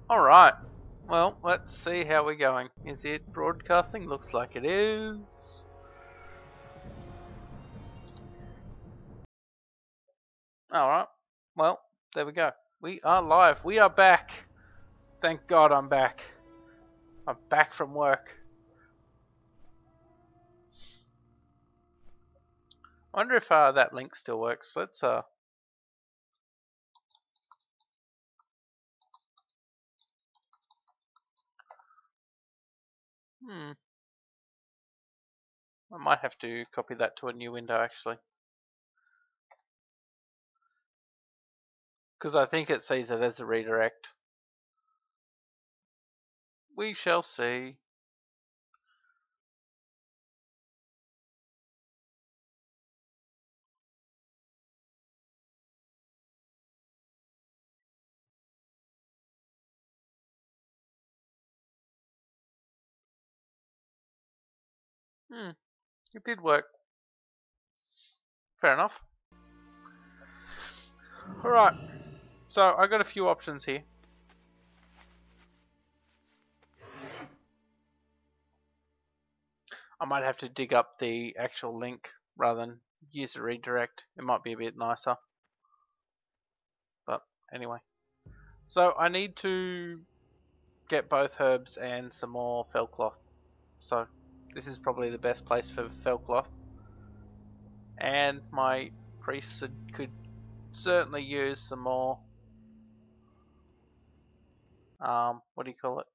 Alright, well, let's see how we're going. Is it broadcasting? Looks like it is. Alright, well, there we go. We are live. We are back. Thank God I'm back. I'm back from work. I wonder if that link still works. Let's I might have to copy that to a new window actually. Because I think it sees it as a redirect. We shall see. It did work. Fair enough. Alright, so I got a few options here. I might have to dig up the actual link rather than use a redirect. It might be a bit nicer. But anyway. So I need to get both herbs and some more fell cloth. So this is probably the best place for fell cloth. And my priests could certainly use some more what do you call it?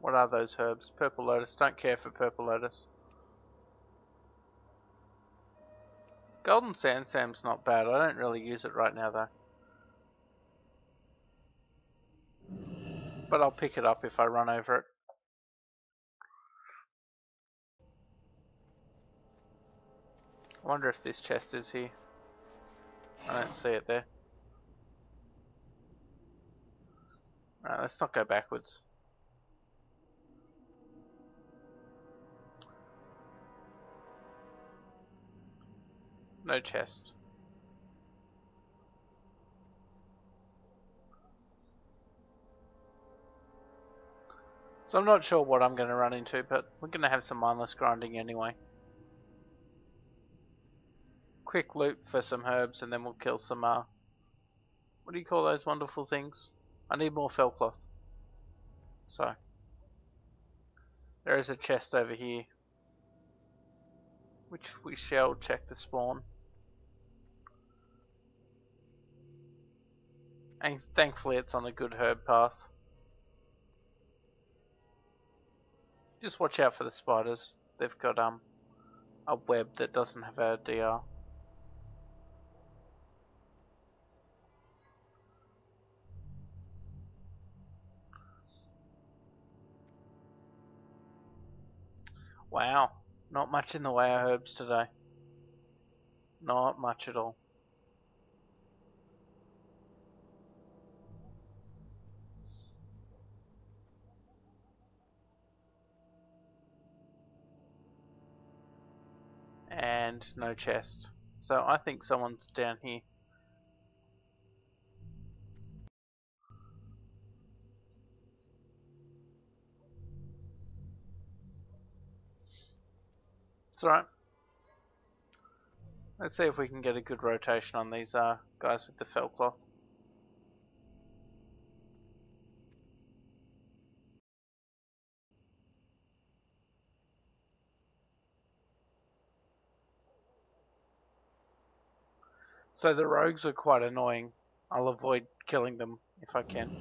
What are those herbs? Purple lotus. Don't care for purple lotus. Golden sandsam's not bad. I don't really use it right now though. But I'll pick it up if I run over it. I wonder if this chest is here. I don't see it there. Alright, let's not go backwards. No chest. So I'm not sure what I'm going to run into, but we're going to have some mindless grinding anyway. Quick loot for some herbs and then we'll kill some, what do you call those wonderful things? I need more fell cloth. So, there is a chest over here, which we shall check the spawn. And thankfully it's on a good herb path. Just watch out for the spiders. They've got a web that doesn't have a DR. Wow, not much in the way of herbs today. Not much at all. And no chest. So I think someone's down here. It's alright. Let's see if we can get a good rotation on these guys with the fell cloth. So the rogues are quite annoying. I'll avoid killing them if I can.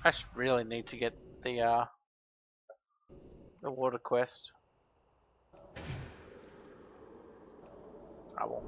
I should really need to get the water quest. I will.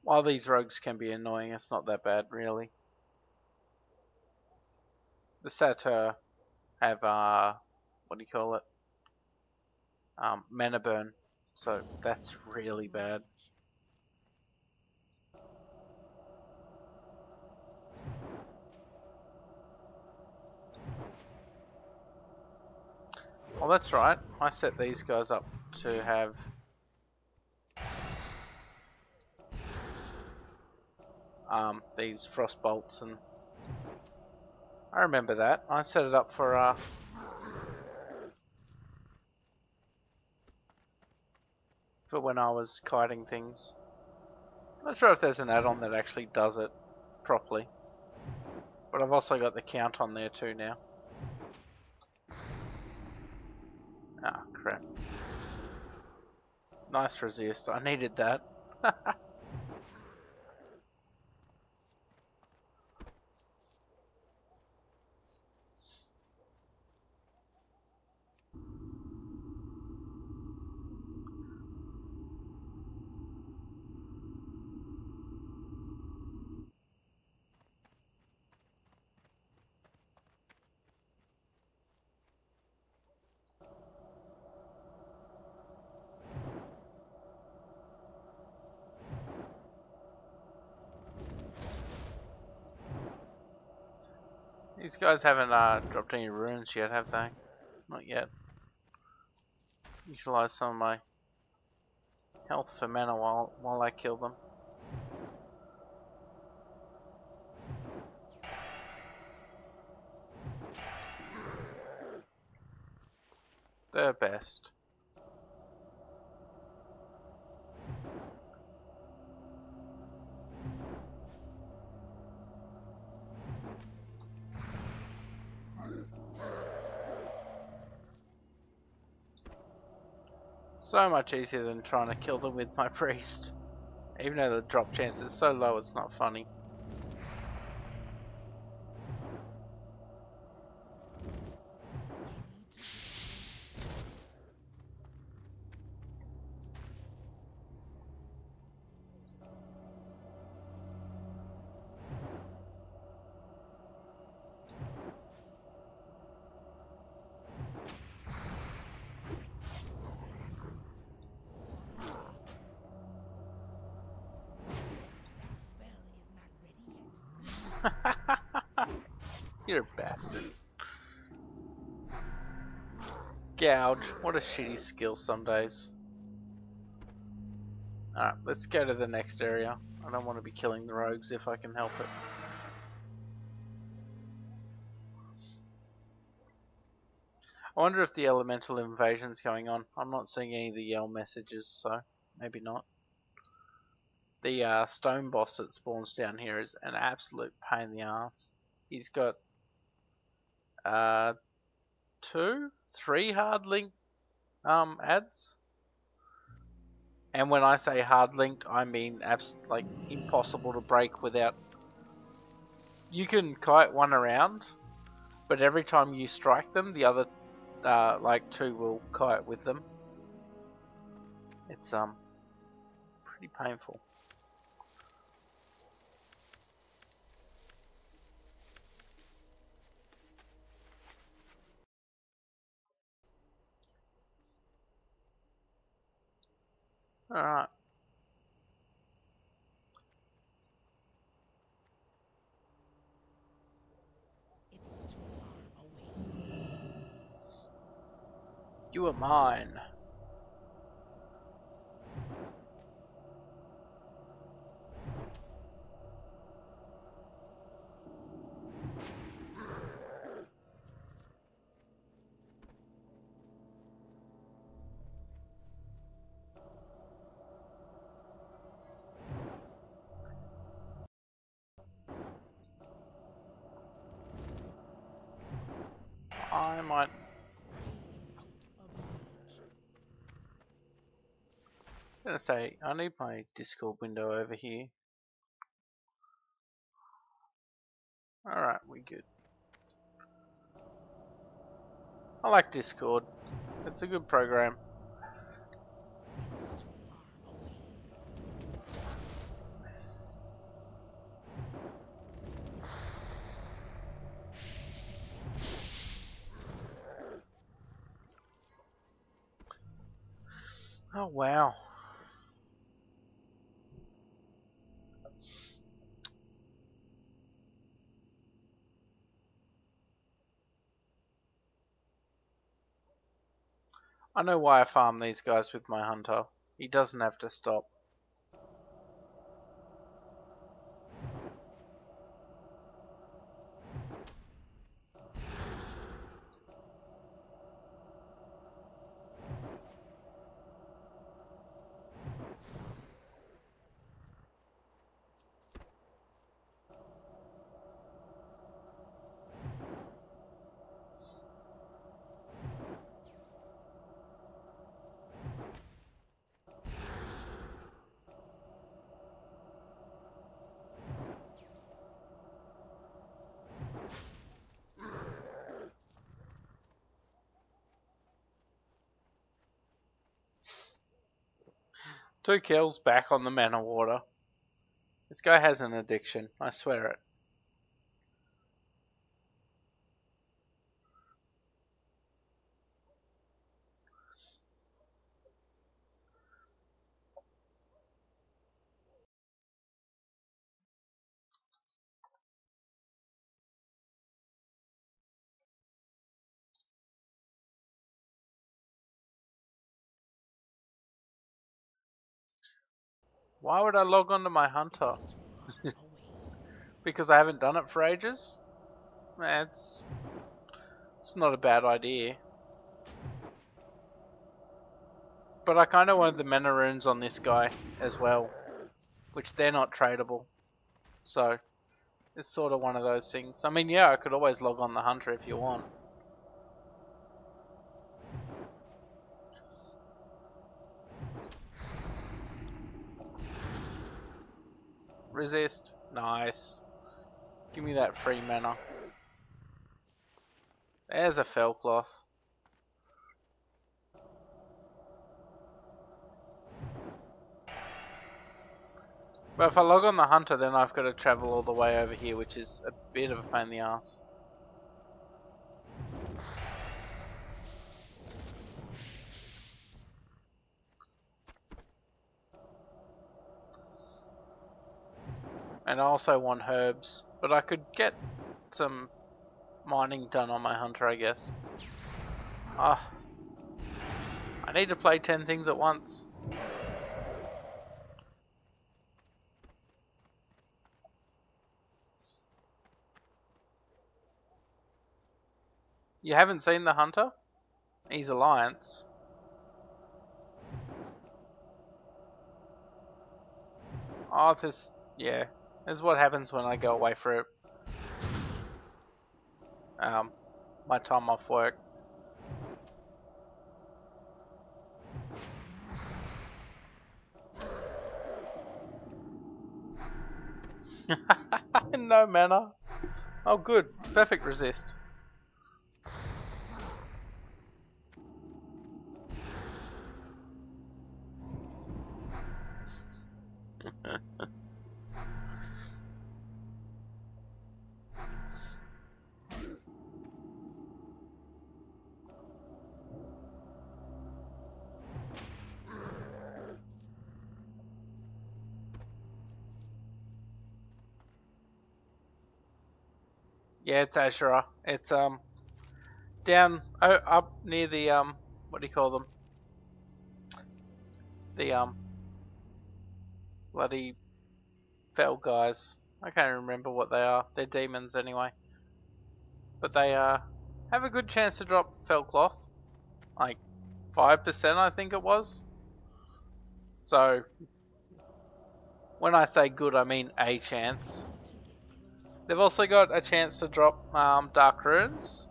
While these rogues can be annoying, it's not that bad, really. The satyr have, what do you call it? Mana burn. So that's really bad. Well, that's right. I set these guys up to have these frost bolts, and I remember that. I set it up for when I was kiting things. I'm not sure if there's an add-on that actually does it properly, but I've also got the count on there too now. Ah, crap. Nice resist. I needed that. These guys haven't dropped any runes yet, have they? Not yet. Utilize some of my health for mana while I kill them. They're best. So much easier than trying to kill them with my priest. Even though the drop chance is so low, it's not funny. You're a bastard. Gouge. What a shitty skill some days. Alright, let's go to the next area. I don't want to be killing the rogues if I can help it. I wonder if the elemental invasion's going on. I'm not seeing any of the yell messages, so maybe not. The stone boss that spawns down here is an absolute pain in the ass. He's got 3 hard link ads. And when I say hard linked, I mean like impossible to break without. You can kite one around, but every time you strike them, the other like 2 will kite with them. It's pretty painful. Alright. You are mine. I might. I'm gonna say I need my Discord window over here. Alright, we good. I like Discord. It's a good program. Oh wow. I know why I farm these guys with my hunter. He doesn't have to stop. Two kills back on the mana water. This guy has an addiction, I swear it. Why would I log on to my hunter? Because I haven't done it for ages? It's not a bad idea. But I kind of wanted the mana runes on this guy as well, which they're not tradable. So, it's sort of one of those things. I mean, yeah, I could always log on the hunter if you want. Resist. Nice. Give me that free mana. There's a fell cloth. But if I log on the hunter, then I've got to travel all the way over here, which is a bit of a pain in the ass. And I also want herbs, but I could get some mining done on my hunter, I guess. Ah, I need to play 10 things at once. You haven't seen the hunter? He's Alliance. Oh, this, yeah. This is what happens when I go away for my time off work. No mana. Oh good, perfect resist. Yeah, it's Ashura. It's down up near the what do you call them? The bloody fell guys. I can't remember what they are. They're demons anyway. But they have a good chance to drop fell cloth. Like 5% I think it was. So when I say good I mean a chance. They've also got a chance to drop dark runes.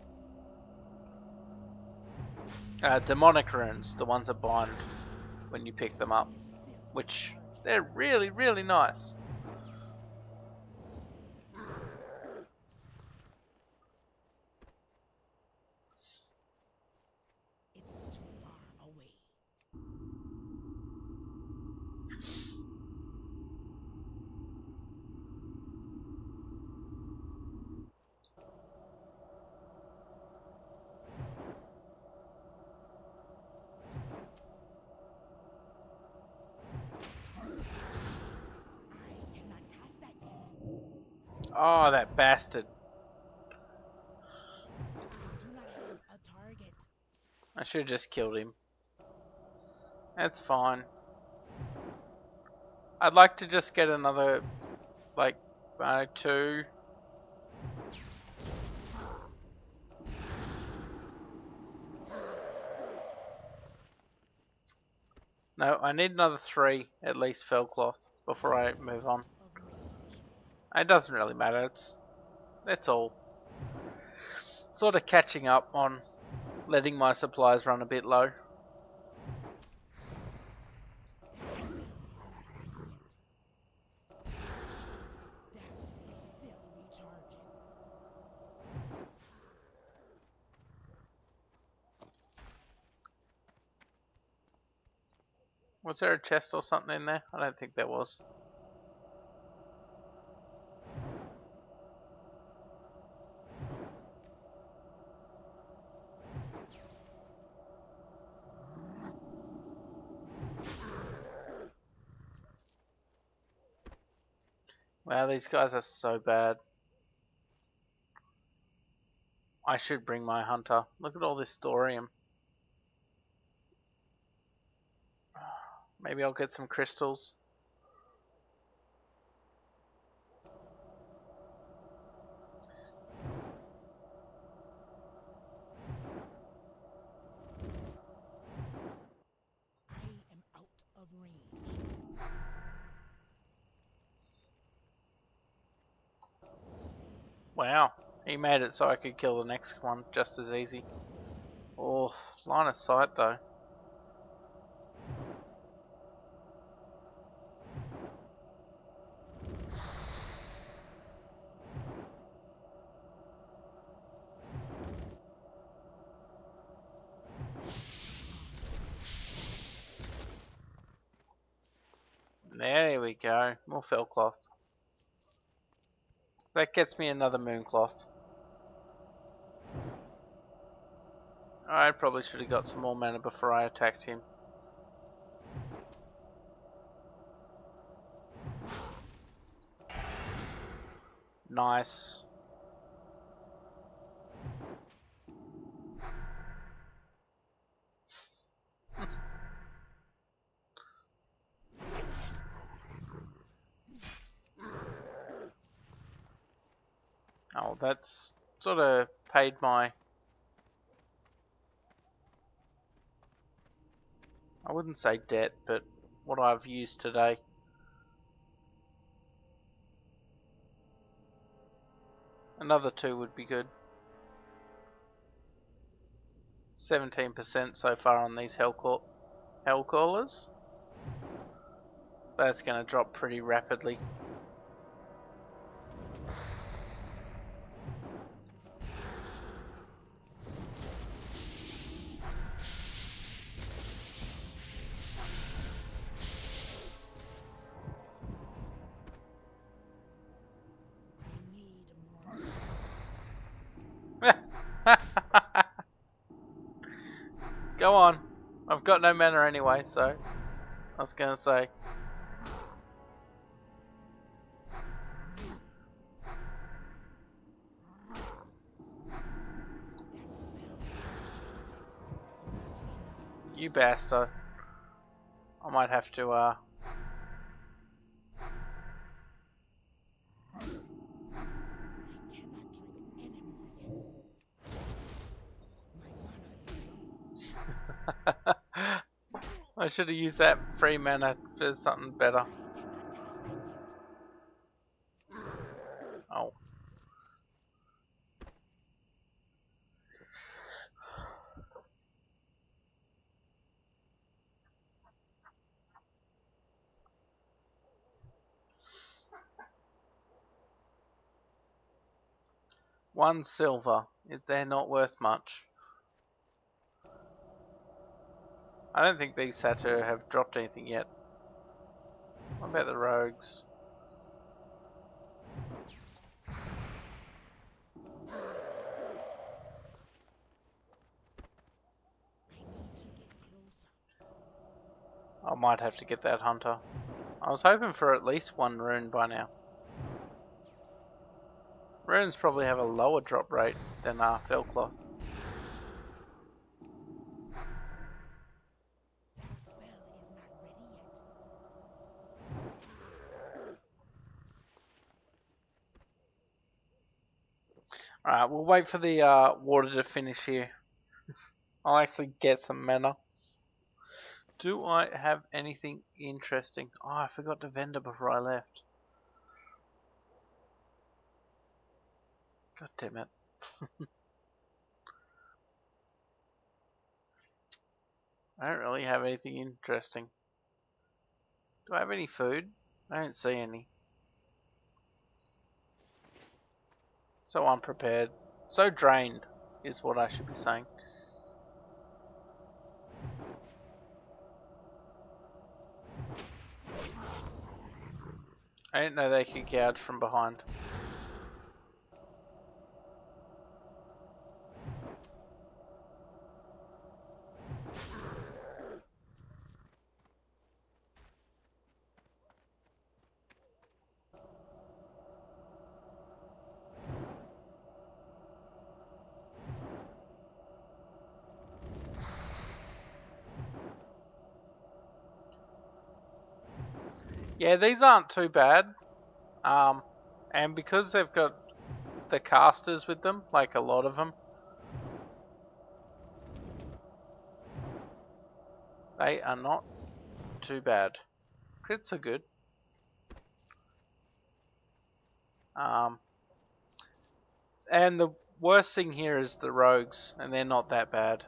Demonic runes, the ones that bind when you pick them up. Which they're really, really nice. Oh, that bastard. Do not have a target. I should have just killed him. That's fine. I'd like to just get another, like, 2. No, I need another 3, at least, fell cloth before I move on. Of range. It doesn't really matter, that's all. Sort of catching up on letting my supplies run a bit low. That spell is not ready yet. That is still recharging. Was there a chest or something in there? I don't think there was. Wow, these guys are so bad. I should bring my hunter. Look at all this thorium. Maybe I'll get some crystals. I am out of range. Wow, he made it so I could kill the next one just as easy. Oh, line of sight though. There we go, more fell cloth. That gets me another moon cloth. I probably should have got some more mana before I attacked him. Nice. Oh, that's sort of paid my... I wouldn't say debt, but what I've used today. Another 2 would be good. 17% so far on these hell-callers. That's going to drop pretty rapidly. I need more. Go on. I've got no mana anyway, so I was going to say. That spell is not enough. You bastard. I might have to, I cannot drink anymore yet. My mana is low. I should have used that free mana for something better. I cannot cast that yet. Oh. One silver. They're not worth much. I don't think these satyr have dropped anything yet. What about the rogues? I need to get closer. I might have to get that hunter. I was hoping for at least 1 rune by now. Runes probably have a lower drop rate than Fellcloth. That spell is not ready yet. Alright, we'll wait for the water to finish here. I'll actually get some mana. Do I have anything interesting? Oh, I forgot to vendor before I left. God damn it. I don't really have anything interesting. Do I have any food? I don't see any. So unprepared. So drained is what I should be saying. I didn't know they could gouge from behind. Yeah, these aren't too bad. And because they've got the casters with them, like a lot of them, they are not too bad. Crits are good. And the worst thing here is the rogues, and they're not that bad.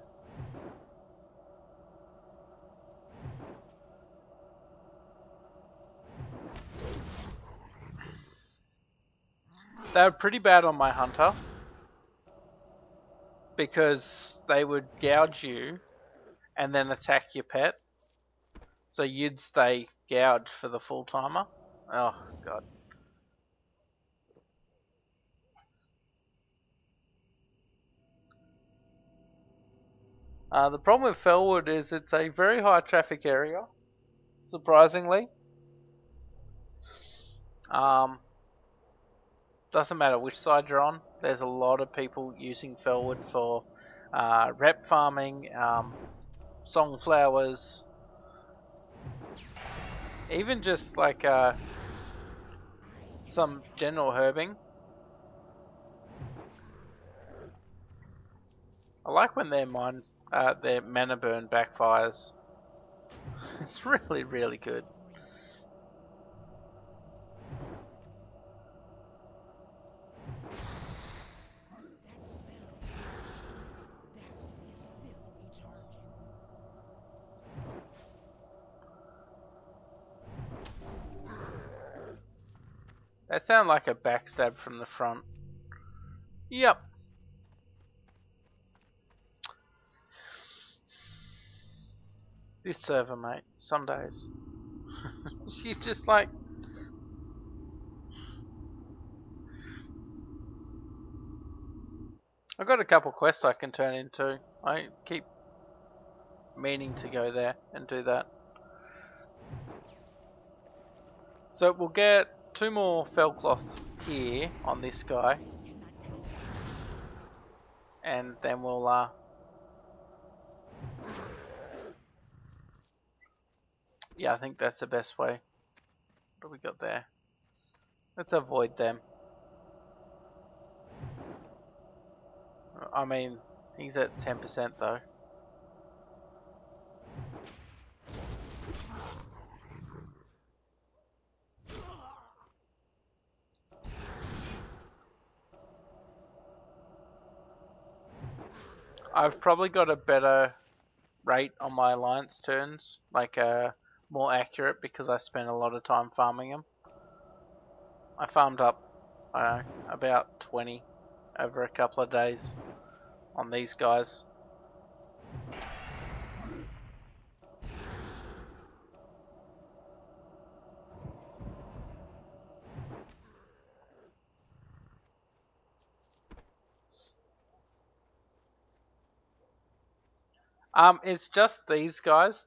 They were pretty bad on my hunter, because they would gouge you and then attack your pet. So you'd stay gouged for the full timer. Oh god. The problem with Fellwood is it's a very high traffic area, surprisingly. Doesn't matter which side you're on, there's a lot of people using Fellwood for rep farming, songflowers, even just like some general herbing. I like when their mana burn backfires. It's really, really good. That spell is still recharging. That sounded like a backstab from the front. Yep. This server, mate. Some days. She's just like... I've got a couple quests I can turn into. I keep meaning to go there and do that. So we'll get 2 more Fellcloth here on this guy. And then we'll yeah, I think that's the best way. What do we got there? Let's avoid them. I mean, he's at 10% though. I've probably got a better rate on my alliance turns, like more accurate because I spent a lot of time farming them. I farmed up about 20 over a couple of days on these guys. It's just these guys.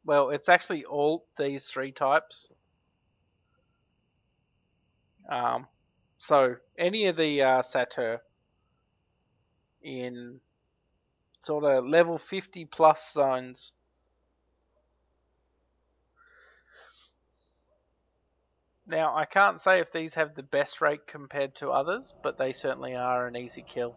Well, it's actually all these 3 types. So any of the satyr in sort of level 50 plus zones. Now, I can't say if these have the best rate compared to others, but they certainly are an easy kill.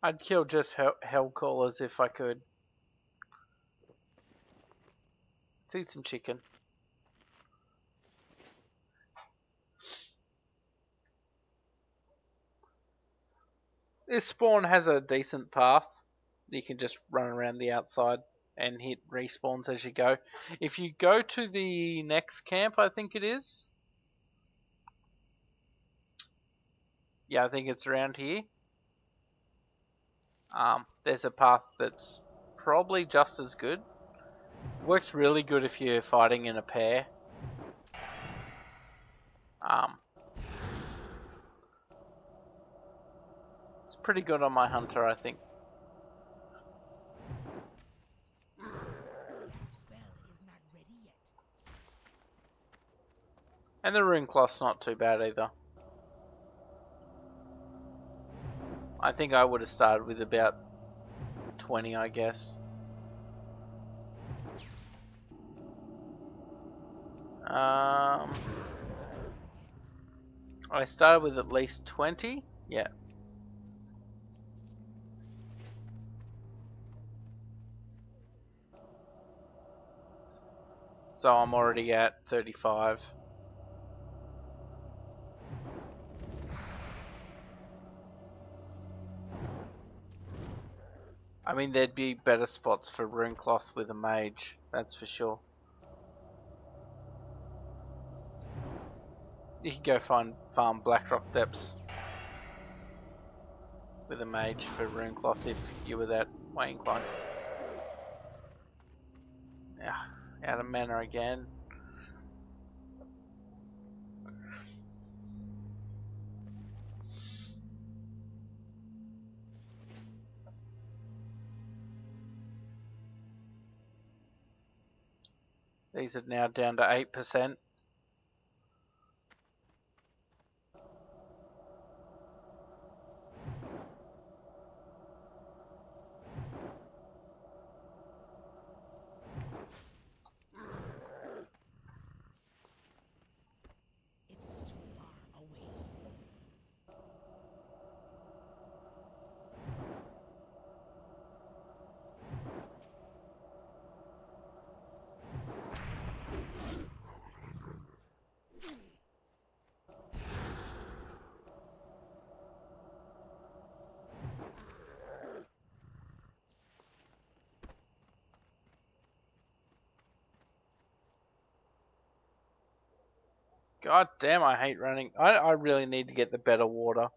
I'd kill just Hellcallers if I could. Let's eat some chicken. This spawn has a decent path. You can just run around the outside and hit respawns as you go. If you go to the next camp, I think it is. Yeah, I think it's around here. There's a path that's probably just as good. Works really good if you're fighting in a pair. It's pretty good on my hunter, I think. That spell is not ready yet. And the rune cloth's not too bad either. I think I would have started with about 20, I guess. I started with at least 20. Yeah. So I'm already at 35. I mean, there'd be better spots for rune cloth with a mage, that's for sure. You could go farm Blackrock Depths with a mage for rune cloth if you were that way inclined. Yeah, out of mana again. These are now down to 8%. It is too far away. God damn, I hate running. I really need to get the better water.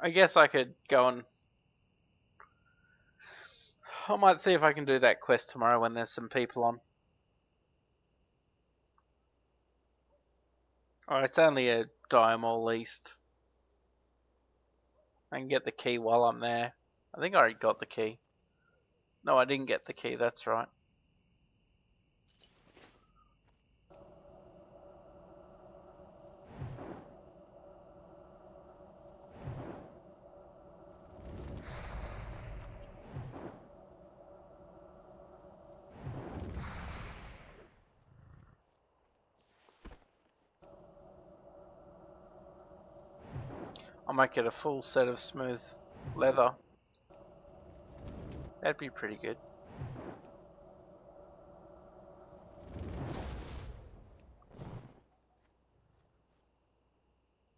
I guess I could go and... I might see if I can do that quest tomorrow when there's some people on. Oh, it's only a Diamol East. I can get the key while I'm there. I think I already got the key. No, I didn't get the key, that's right. I might get a full set of smooth leather. That'd be pretty good.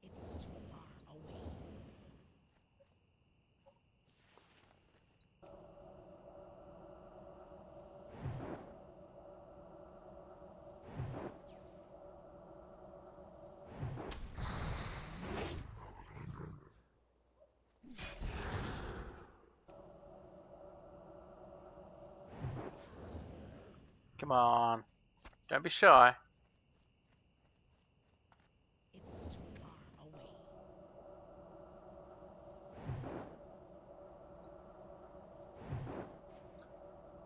It is too far away. Come on. Don't be shy. It is too far away.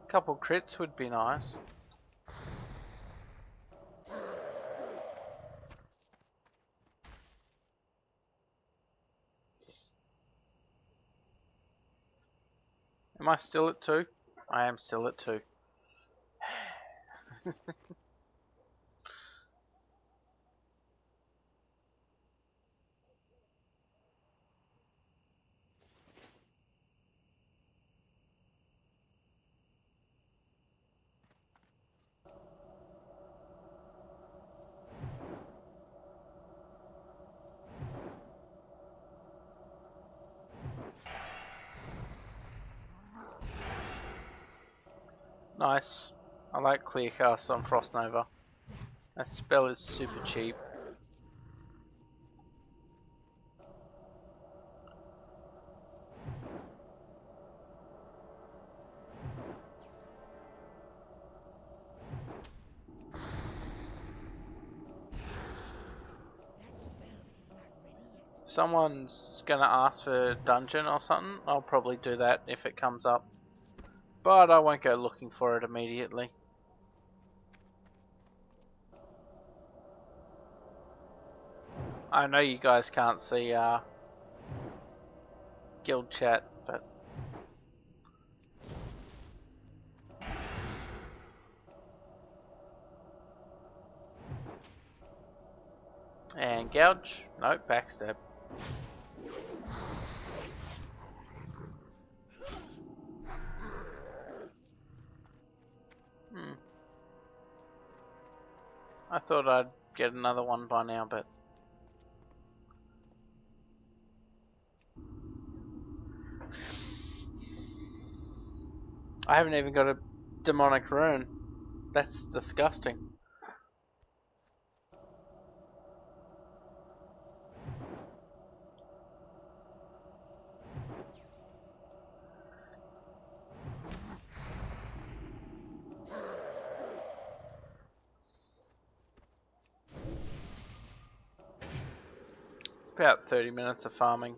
Couple crits would be nice. Am I still at 2? I am still at 2. Nice. I like clear cast on Frost Nova. That spell is super cheap. That spell is not ready yet. Someone's gonna ask for dungeon or something. I'll probably do that if it comes up. But I won't go looking for it immediately. I know you guys can't see guild chat, but and gouge? Nope, backstab. I thought I'd get another one by now, but I haven't even got a demonic rune. That's disgusting. It's about 30 minutes of farming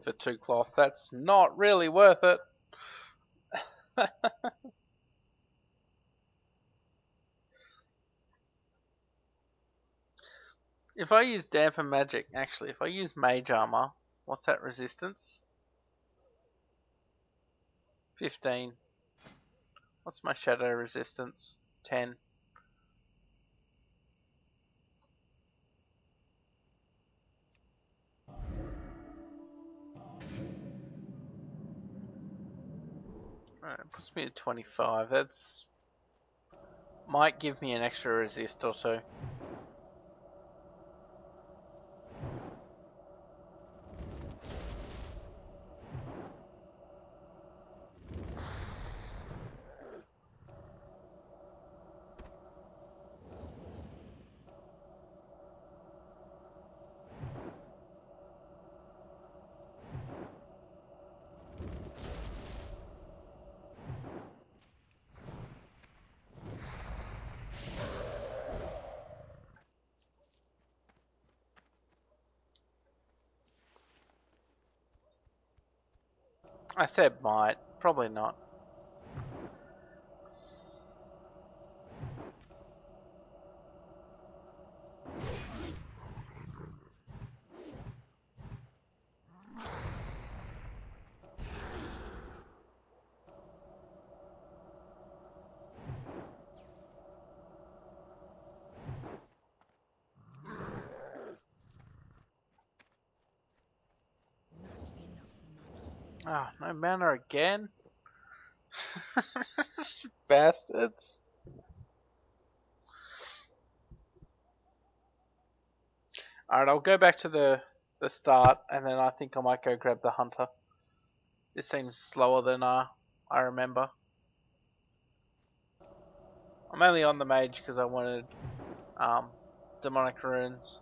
for 2 cloth. That's not really worth it. If I use dampen magic, actually, if I use mage armor, what's that resistance? 15. What's my shadow resistance? 10. Alright, it puts me at 25. That's might give me an extra resist or two. I said might, probably not. Not enough mana. Ah, no mana again? Bastards. Alright, I'll go back to the start and then I think I might go grab the hunter. This seems slower than I remember. I'm only on the mage because I wanted demonic runes.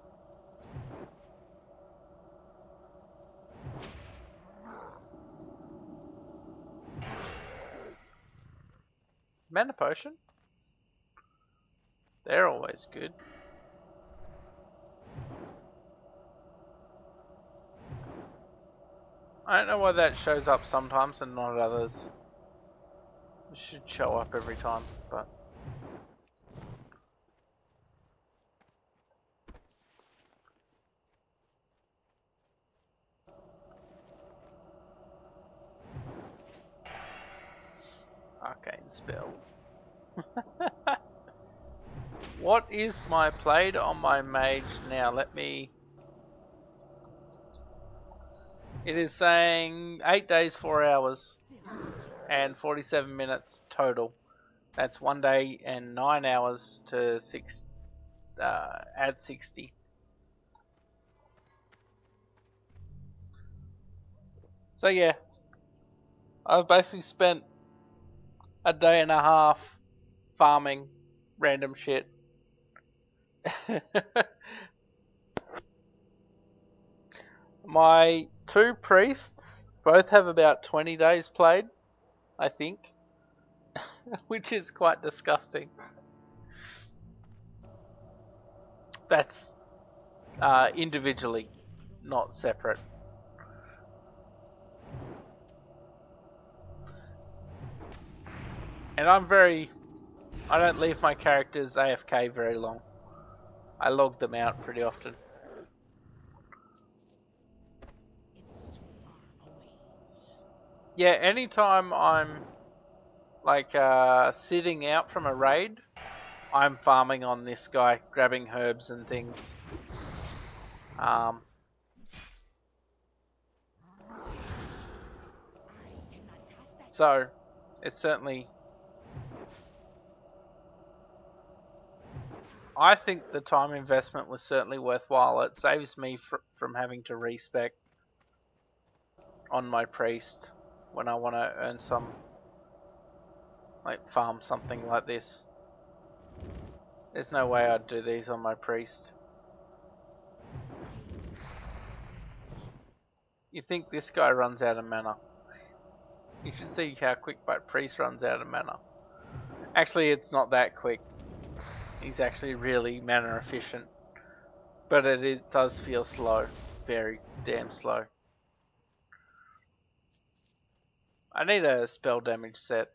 Mana potion? They're always good. I don't know why that shows up sometimes and not others. It should show up every time, but... Arcane spell. What is my played on my mage now? Let me... It is saying 8 days, 4 hours, and 47 minutes total. That's 1 day and 9 hours to add 60. So yeah, I've basically spent a day and a half farming random shit. My two priests both have about 20 days played, I think, which is quite disgusting. That's individually, not separate. And I don't leave my characters AFK very long. I log them out pretty often. Yeah, anytime I'm like sitting out from a raid, I'm farming on this guy, grabbing herbs and things. So, it's certainly... I think the time investment was certainly worthwhile. It saves me from having to respec on my priest when I want to earn some, like farm something like this. There's no way I'd do these on my priest. You think this guy runs out of mana. You should see how quick my priest runs out of mana. Actually, it's not that quick. He's actually really mana efficient. But it does feel slow. Very damn slow. I need a spell damage set.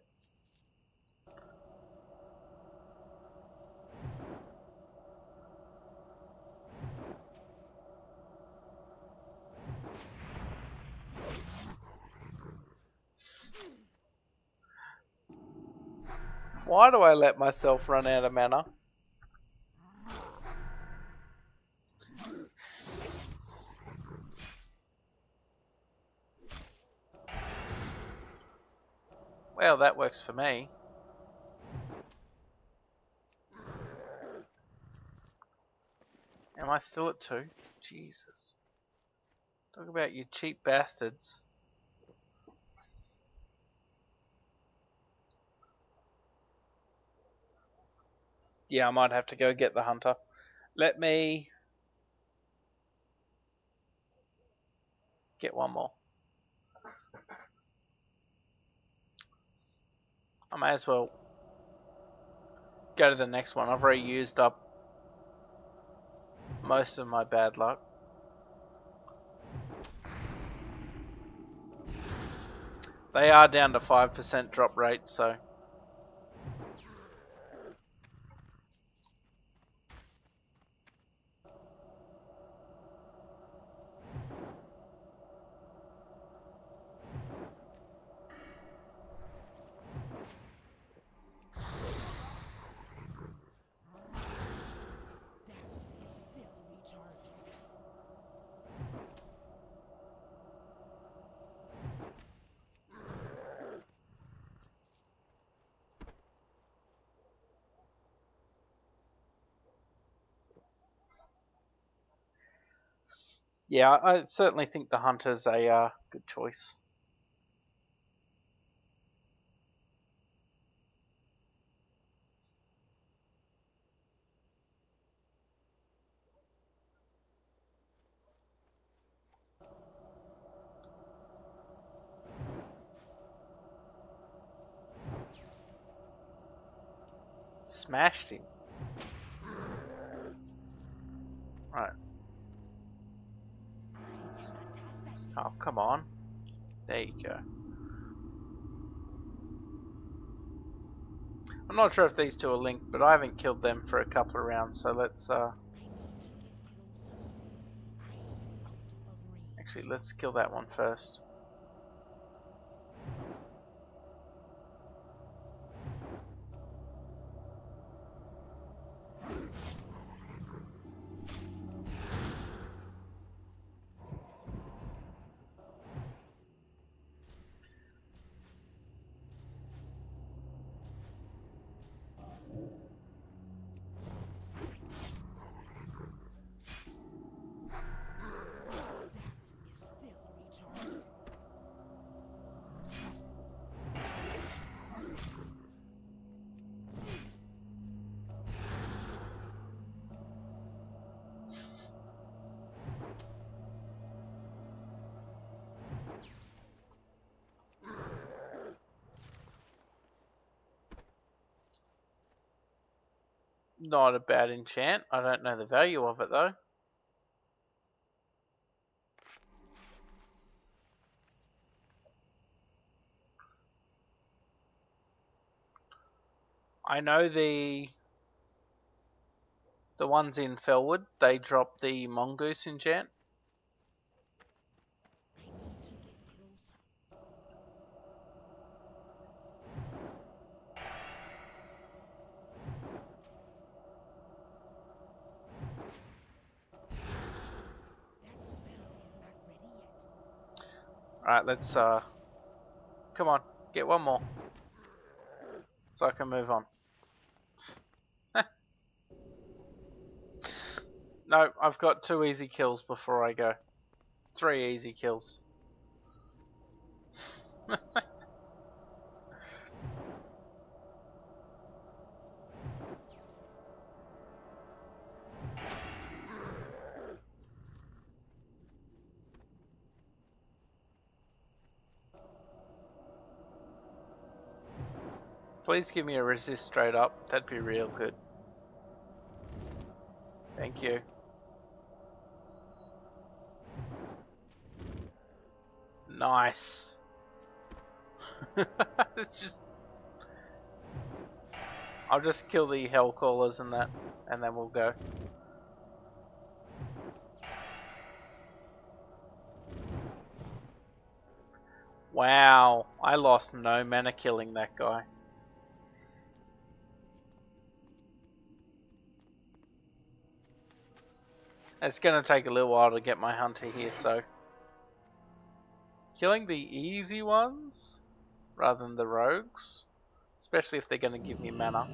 Why do I let myself run out of mana? Well, that works for me. Am I still at 2? Jesus. Talk about you cheap bastards. Yeah, I might have to go get the hunter. Let me get one more. I may as well go to the next one. I've already used up most of my bad luck. They are down to 5% drop rate, so... Yeah, I certainly think the hunter's a good choice. Smashed him. Right. Oh, come on. There you go. I'm not sure if these two are linked, but I haven't killed them for a couple of rounds, so let's actually let's kill that one first. Not a bad enchant. I don't know the value of it though. I know the ones in Felwood, they drop the mongoose enchant. Alright, let's come on, get one more. So I can move on. No, I've got 2 easy kills before I go. 3 easy kills. Please give me a resist straight up. That'd be real good. Thank you. Nice. It's just... I'll just kill the hell callers and that, and then we'll go. Wow, I lost no mana killing that guy. It's gonna take a little while to get my hunter here, so killing the easy ones rather than the rogues, especially if they're gonna give me mana.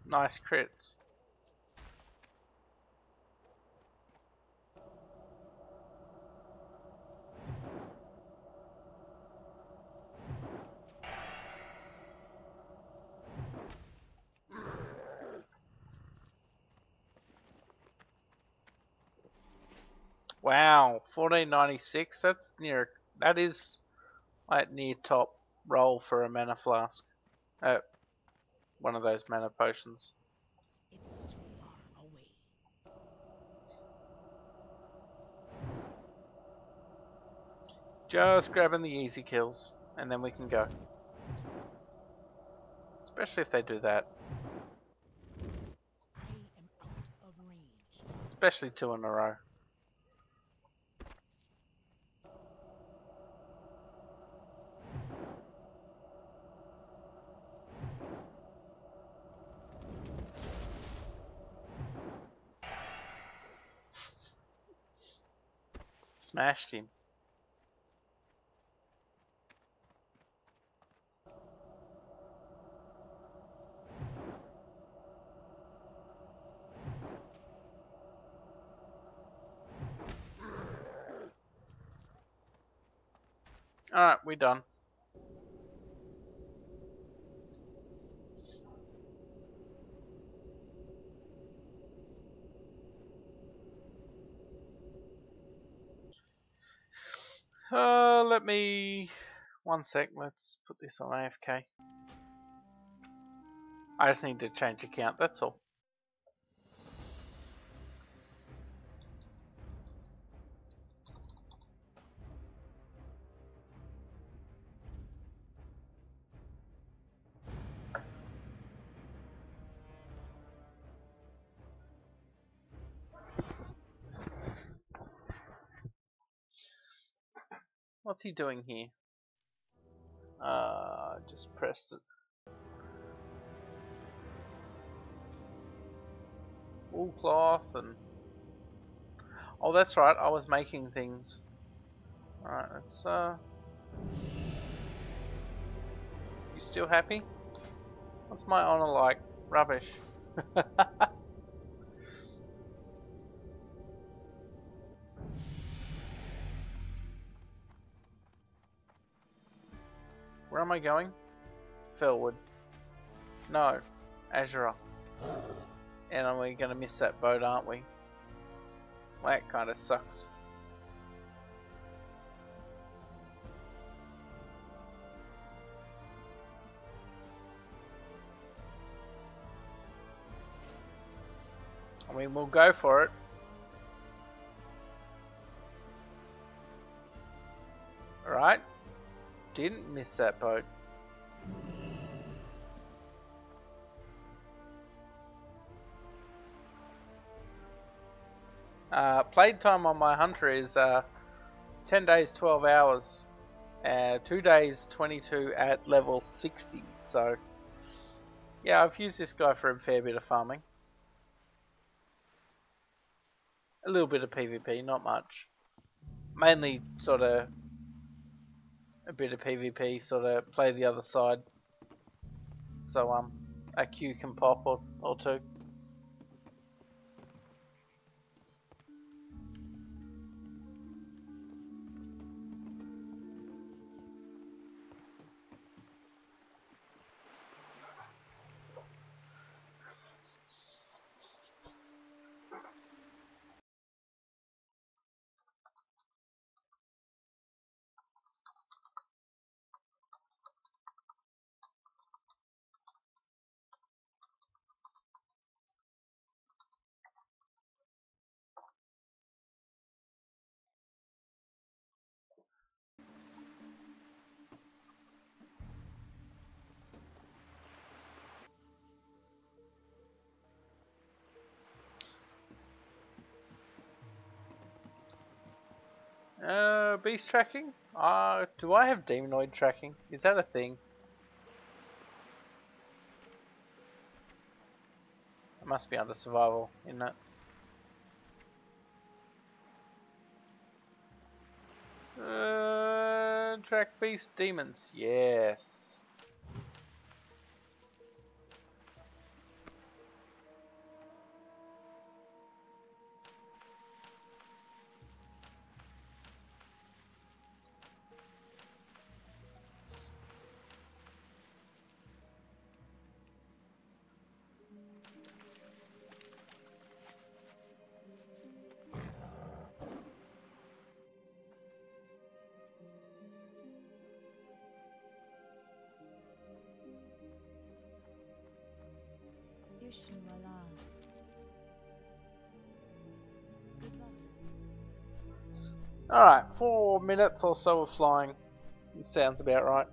Nice crits. Wow, 1496. That's near. That is like near top roll for a mana flask. One of those mana potions. It is too far away. Just grabbing the easy kills, and then we can go. Especially if they do that. I am out of range. Especially 2 in a row. Smashed him. Alright, we're done. Let me... One sec, let's put this on AFK. I just need to change account, that's all. What's he doing here? Just press it. Wool cloth and... Oh, that's right, I was making things. Alright, let's You still happy? What's my honor like? Rubbish. Where am I going? Fellwood. No. Azura. And we're gonna miss that boat, aren't we? That kinda sucks. I mean, we'll go for it. Alright. Didn't miss that boat. Played time on my hunter is 10 days, 12 hours. 2 days, 22 at level 60. So, yeah, I've used this guy for a fair bit of farming. A little bit of PvP, not much. Mainly sort of a bit of PvP, sort of play the other side. So a Q can pop or two. Beast tracking? Do I have demonoid tracking? Is that a thing? It must be under survival, isn't it? Track beast demons. Yes. Alright, 4 minutes or so of flying. Sounds about right.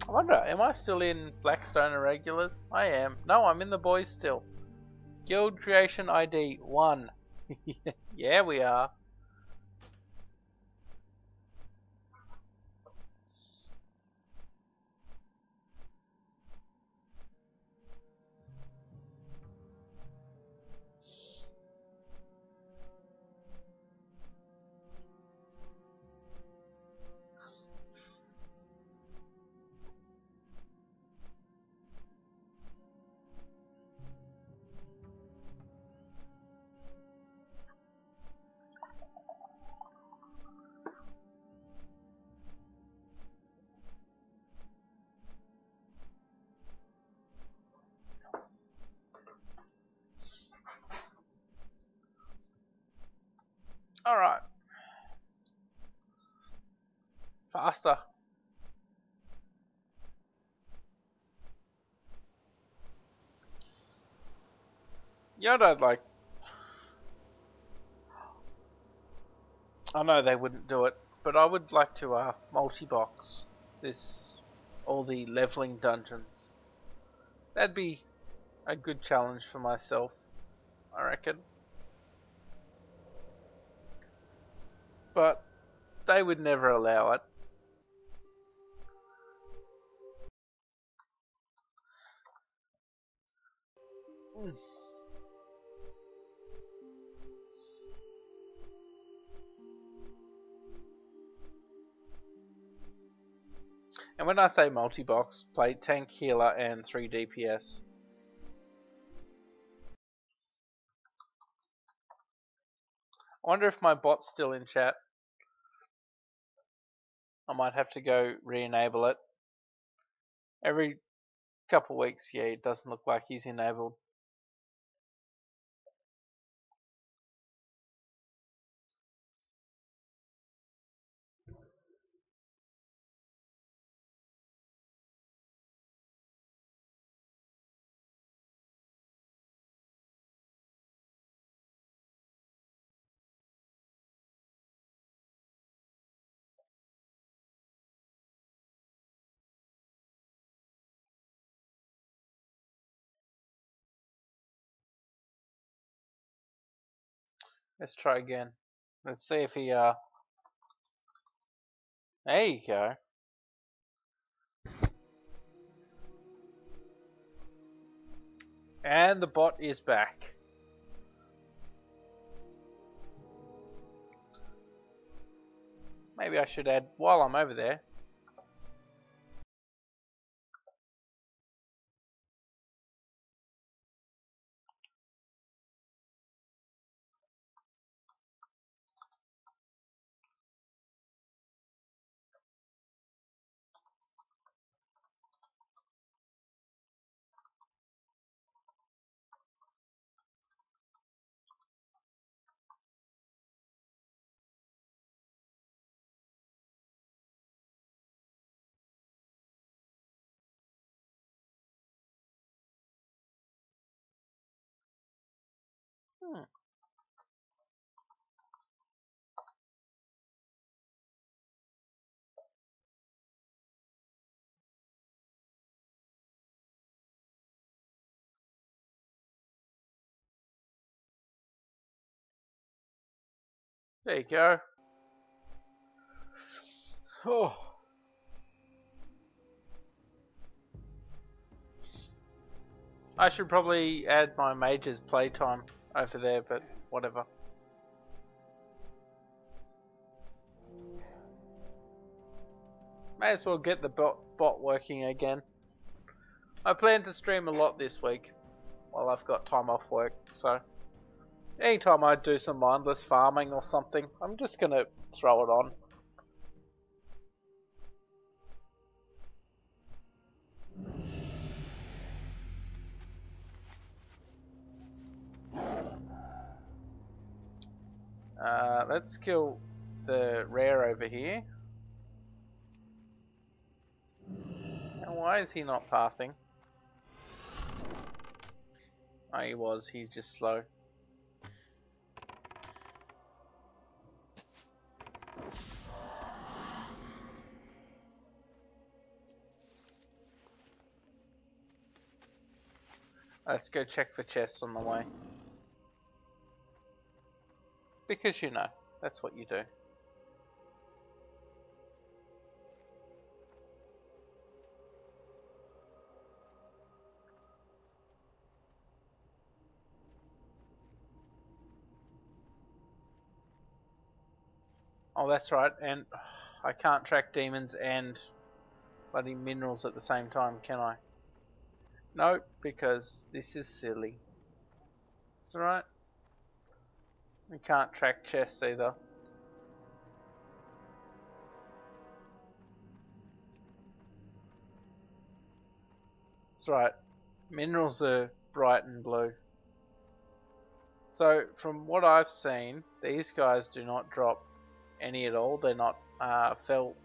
I wonder, am I still in Blackstone Irregulars? I am. No, I'm in the boys still. Guild Creation ID 1. Yeah, we are. Alright. Faster. Yeah, I don't like... I know they wouldn't do it, but I would like to multi-box this, all the leveling dungeons. That'd be a good challenge for myself, I reckon. But they would never allow it. And when I say multi-box, play tank, healer, and 3 DPS. I wonder if my bot's still in chat. I might have to go re-enable it. Every couple weeks, yeah, it doesn't look like he's enabled. Let's try again. Let's see if he, there you go. And the bot is back. Maybe I should add, while I'm over there, there you go. Oh. I should probably add my mage's playtime over there, but whatever. May as well get the bot working again. I plan to stream a lot this week while I've got time off work, so anytime I do some mindless farming or something, I'm just gonna throw it on. Let's kill the rare over here. And why is he not pathing? Oh, he was. He's just slow. Let's go check for chests on the way. Because you know, that's what you do. Oh, that's right, and I can't track demons and bloody minerals at the same time, can I? No, because this is silly. It's alright. We can't track chests either. It's right. Minerals are bright and blue. So from what I've seen, these guys do not drop any at all. They're not fell.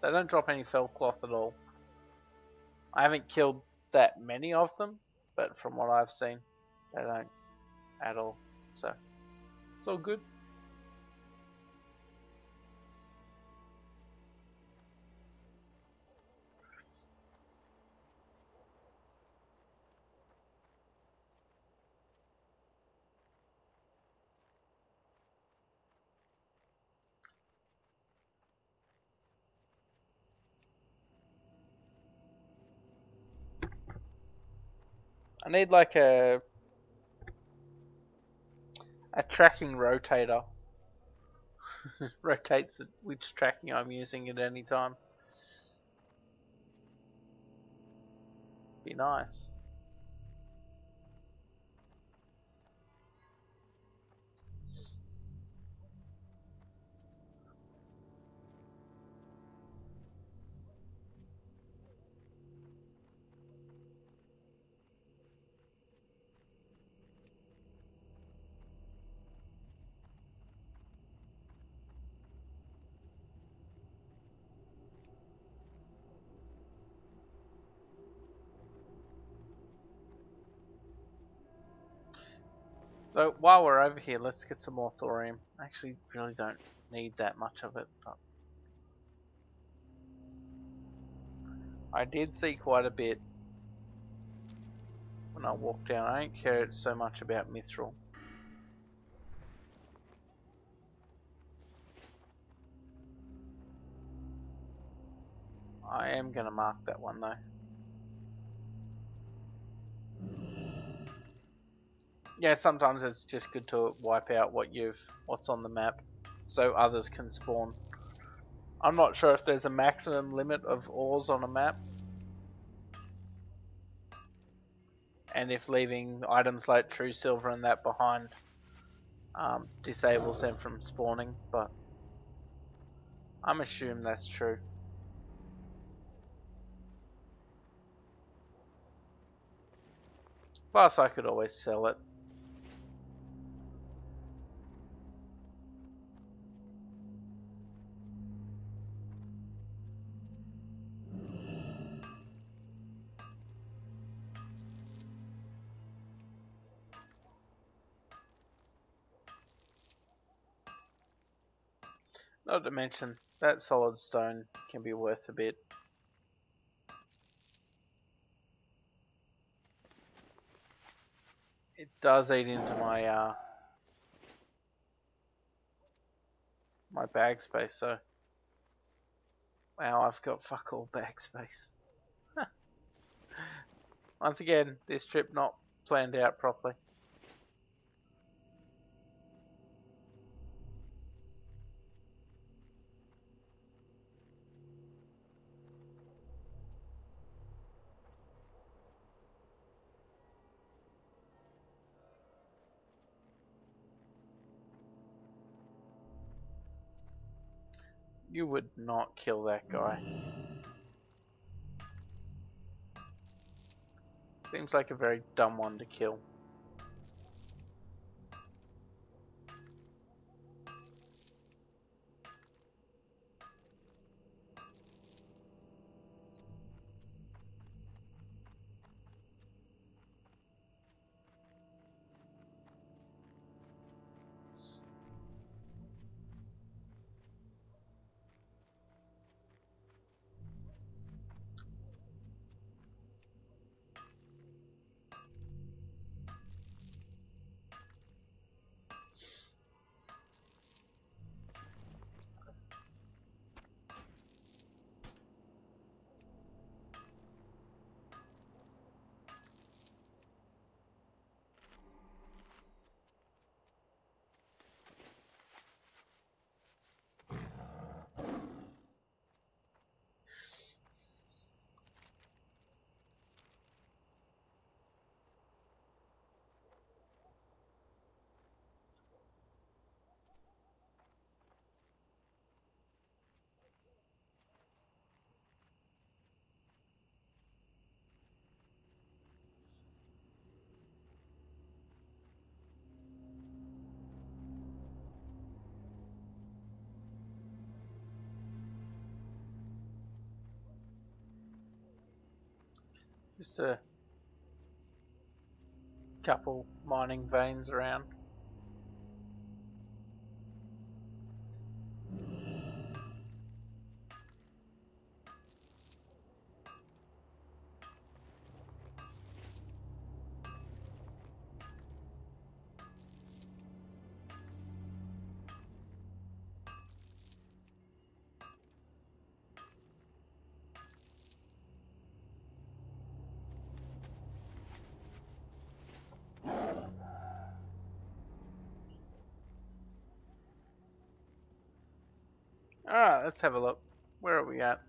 They don't drop any fell cloth at all. I haven't killed that many of them, but from what I've seen, they don't at all. So it's all good. I need like a tracking rotator. Rotates which tracking I'm using at any time. Be nice. So while we're over here, let's get some more thorium. Actually, really don't need that much of it, but I did see quite a bit when I walked down. I don't care so much about mithril. I am going to mark that one though. Yeah, sometimes it's just good to wipe out what's on the map so others can spawn. I'm not sure if there's a maximum limit of ores on a map, and if leaving items like true silver and that behind disables them from spawning, but I'm assuming that's true. Plus I could always sell it. Not to mention that solid stone can be worth a bit. It does eat into my bag space, so wow, I've got fuck all bag space. Once again, this trip not planned out properly. You would not kill that guy. Seems like a very dumb one to kill. Just a couple mining veins around. Alright, let's have a look. Where are we at?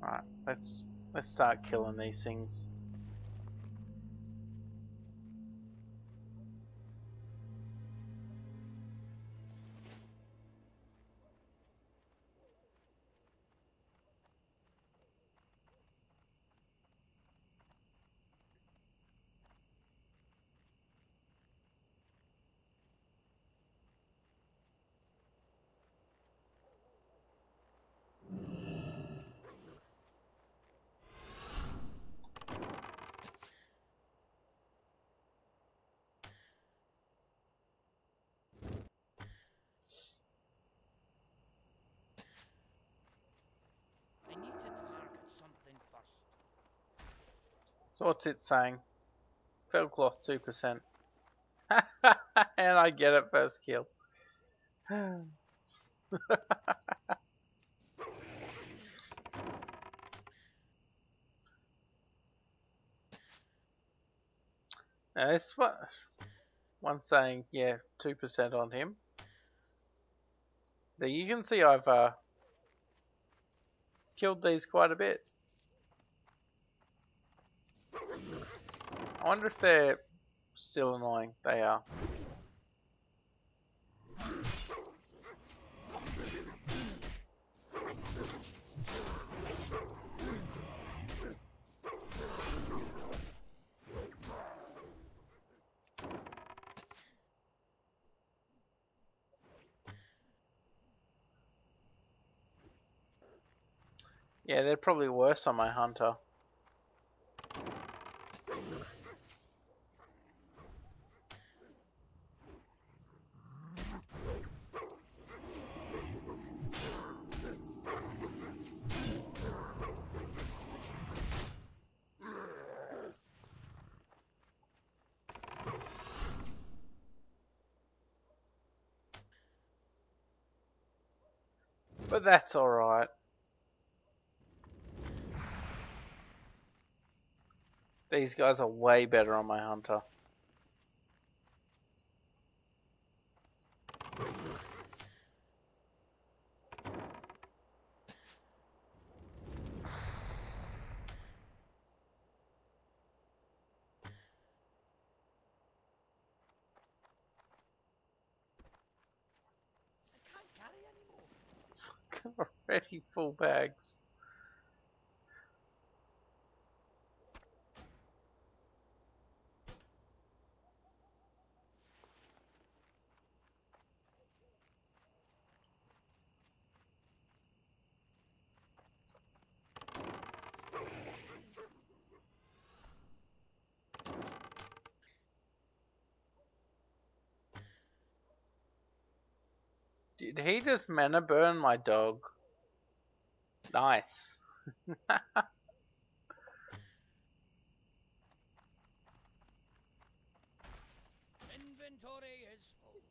Alright, let's start killing these things. I need to target something first. So what's it saying? Feldcloth 2%. And I get it first kill. Now this one saying, yeah, 2% on him. So you can see I've killed these quite a bit. I wonder if they're still annoying. They are. Yeah, they're probably worse on my hunter. But that's alright. These guys are way better on my hunter. I can't carry anymore. Already full bags. Did he just mana burn my dog? Nice. Inventory is full.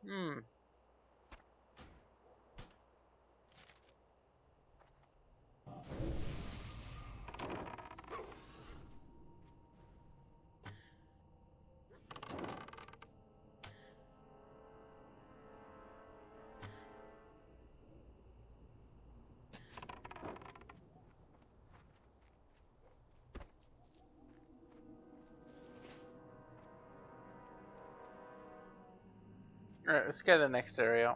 Hmm. Alright, let's go to the next area.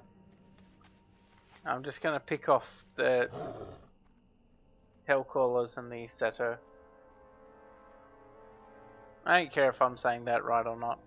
I'm just gonna pick off the Hellcallers and the Seto. I don't care if I'm saying that right or not.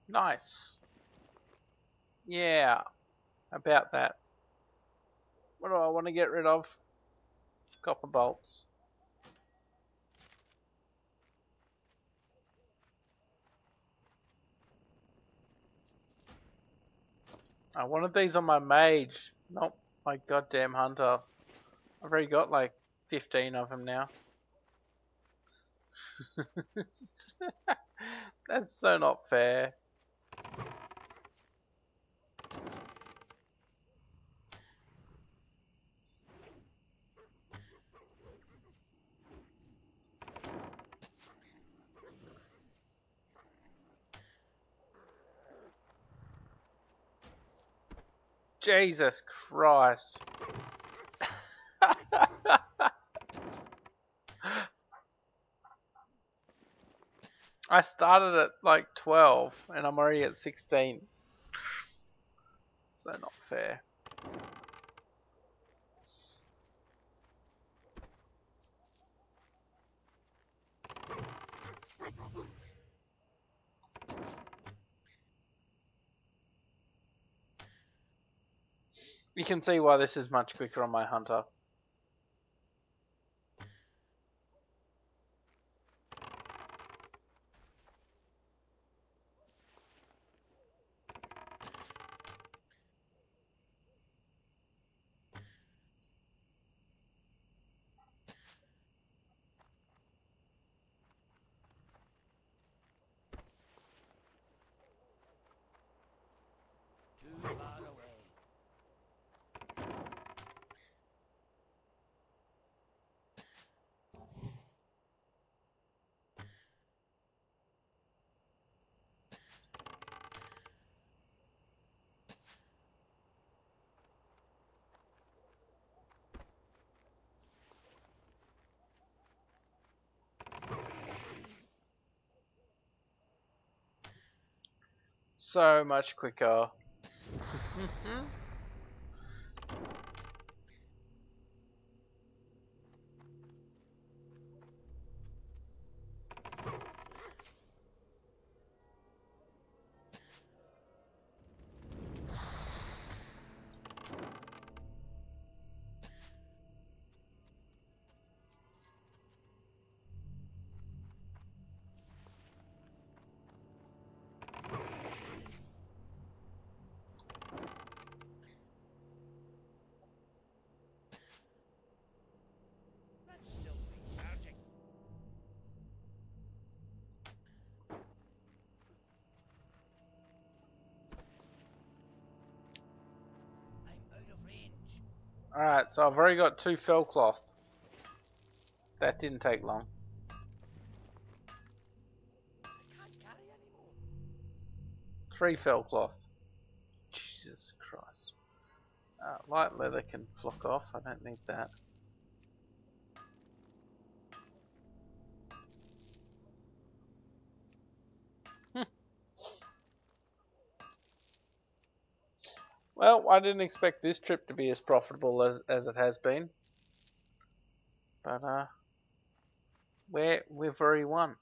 Nice. Yeah, about that. What do I want to get rid of? Copper bolts. I wanted these on my mage, not my goddamn hunter. I've already got like 15 of them now. That's so not fair. Jesus Christ. I started at like 12 and I'm already at 16. So not fair. You can see why this is much quicker on my hunter. Too far away. So much quicker. That's still recharging. I'm out of range. Alright, so I've already got 2 fell cloth. That didn't take long. I can't carry anymore. 3 fell cloth. Jesus Christ. Light leather can flock off. I don't need that. Well, I didn't expect this trip to be as profitable as it has been. But, we've already won.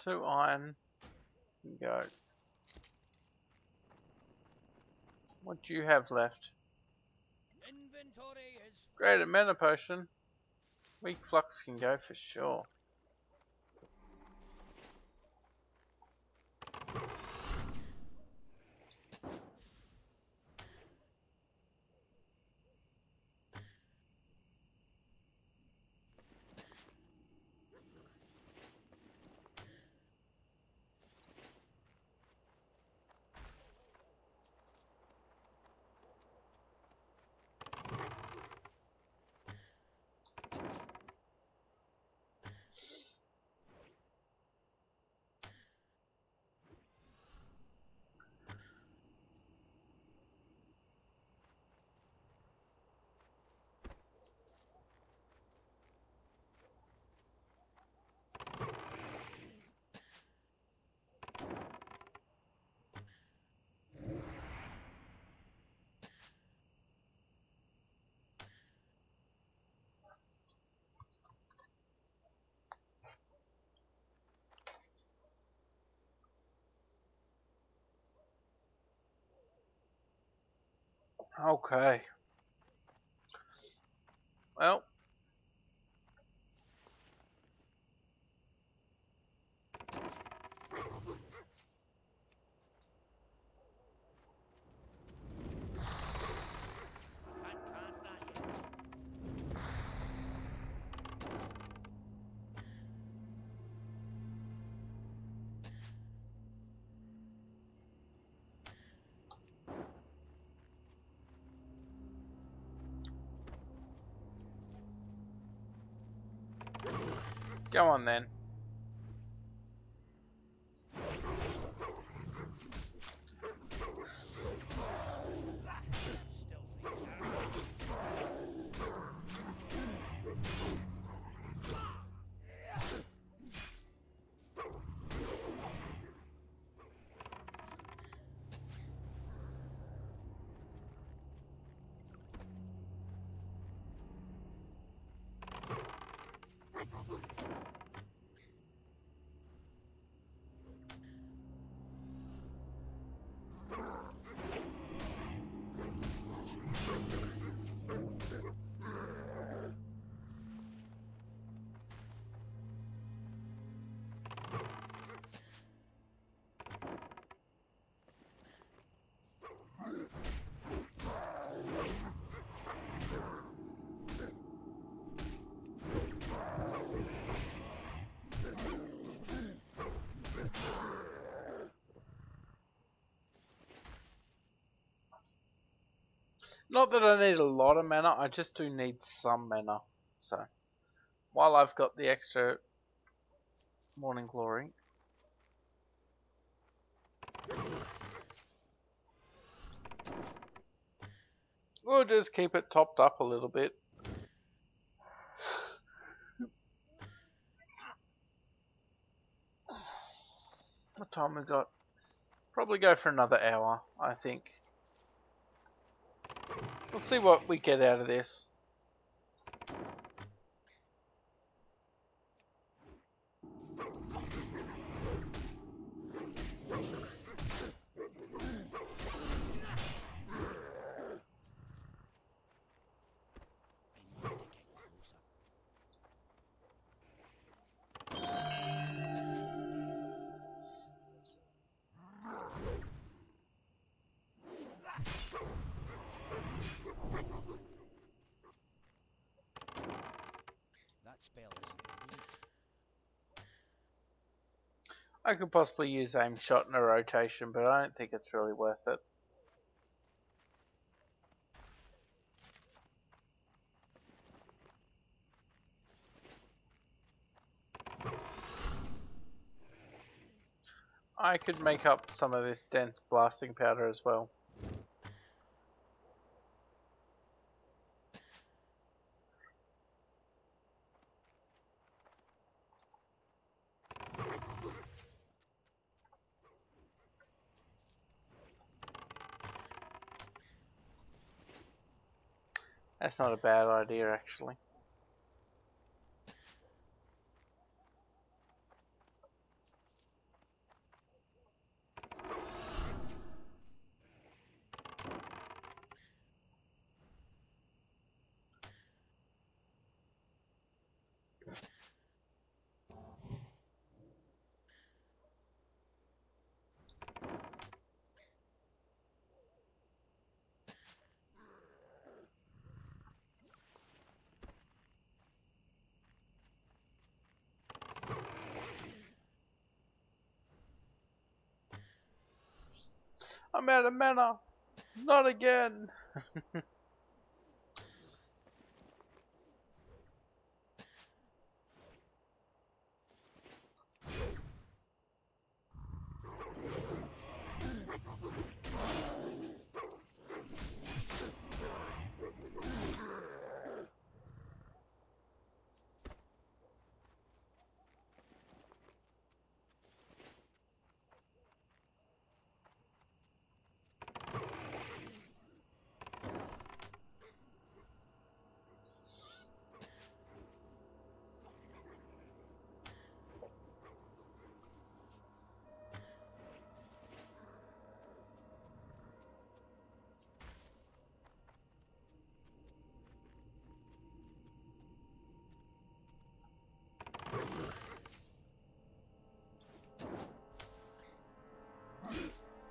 2 iron. Go. What do you have left? Inventory is Greater mana potion. Weak flux can go for sure. Okay. Well. can't cast that yet. Go on then. That's still the Not that I need a lot of mana, I just do need some mana. So, while I've got the extra Morning Glory, we'll just keep it topped up a little bit. What time we got? Probably go for another hour, I think. We'll see what we get out of this. I need to get closer. That spell isn't ready. I could possibly use aim shot in a rotation, but I don't think it's really worth it. I could make up some of this dense blasting powder as well. That's not a bad idea, actually. I'm out of mana. Not again.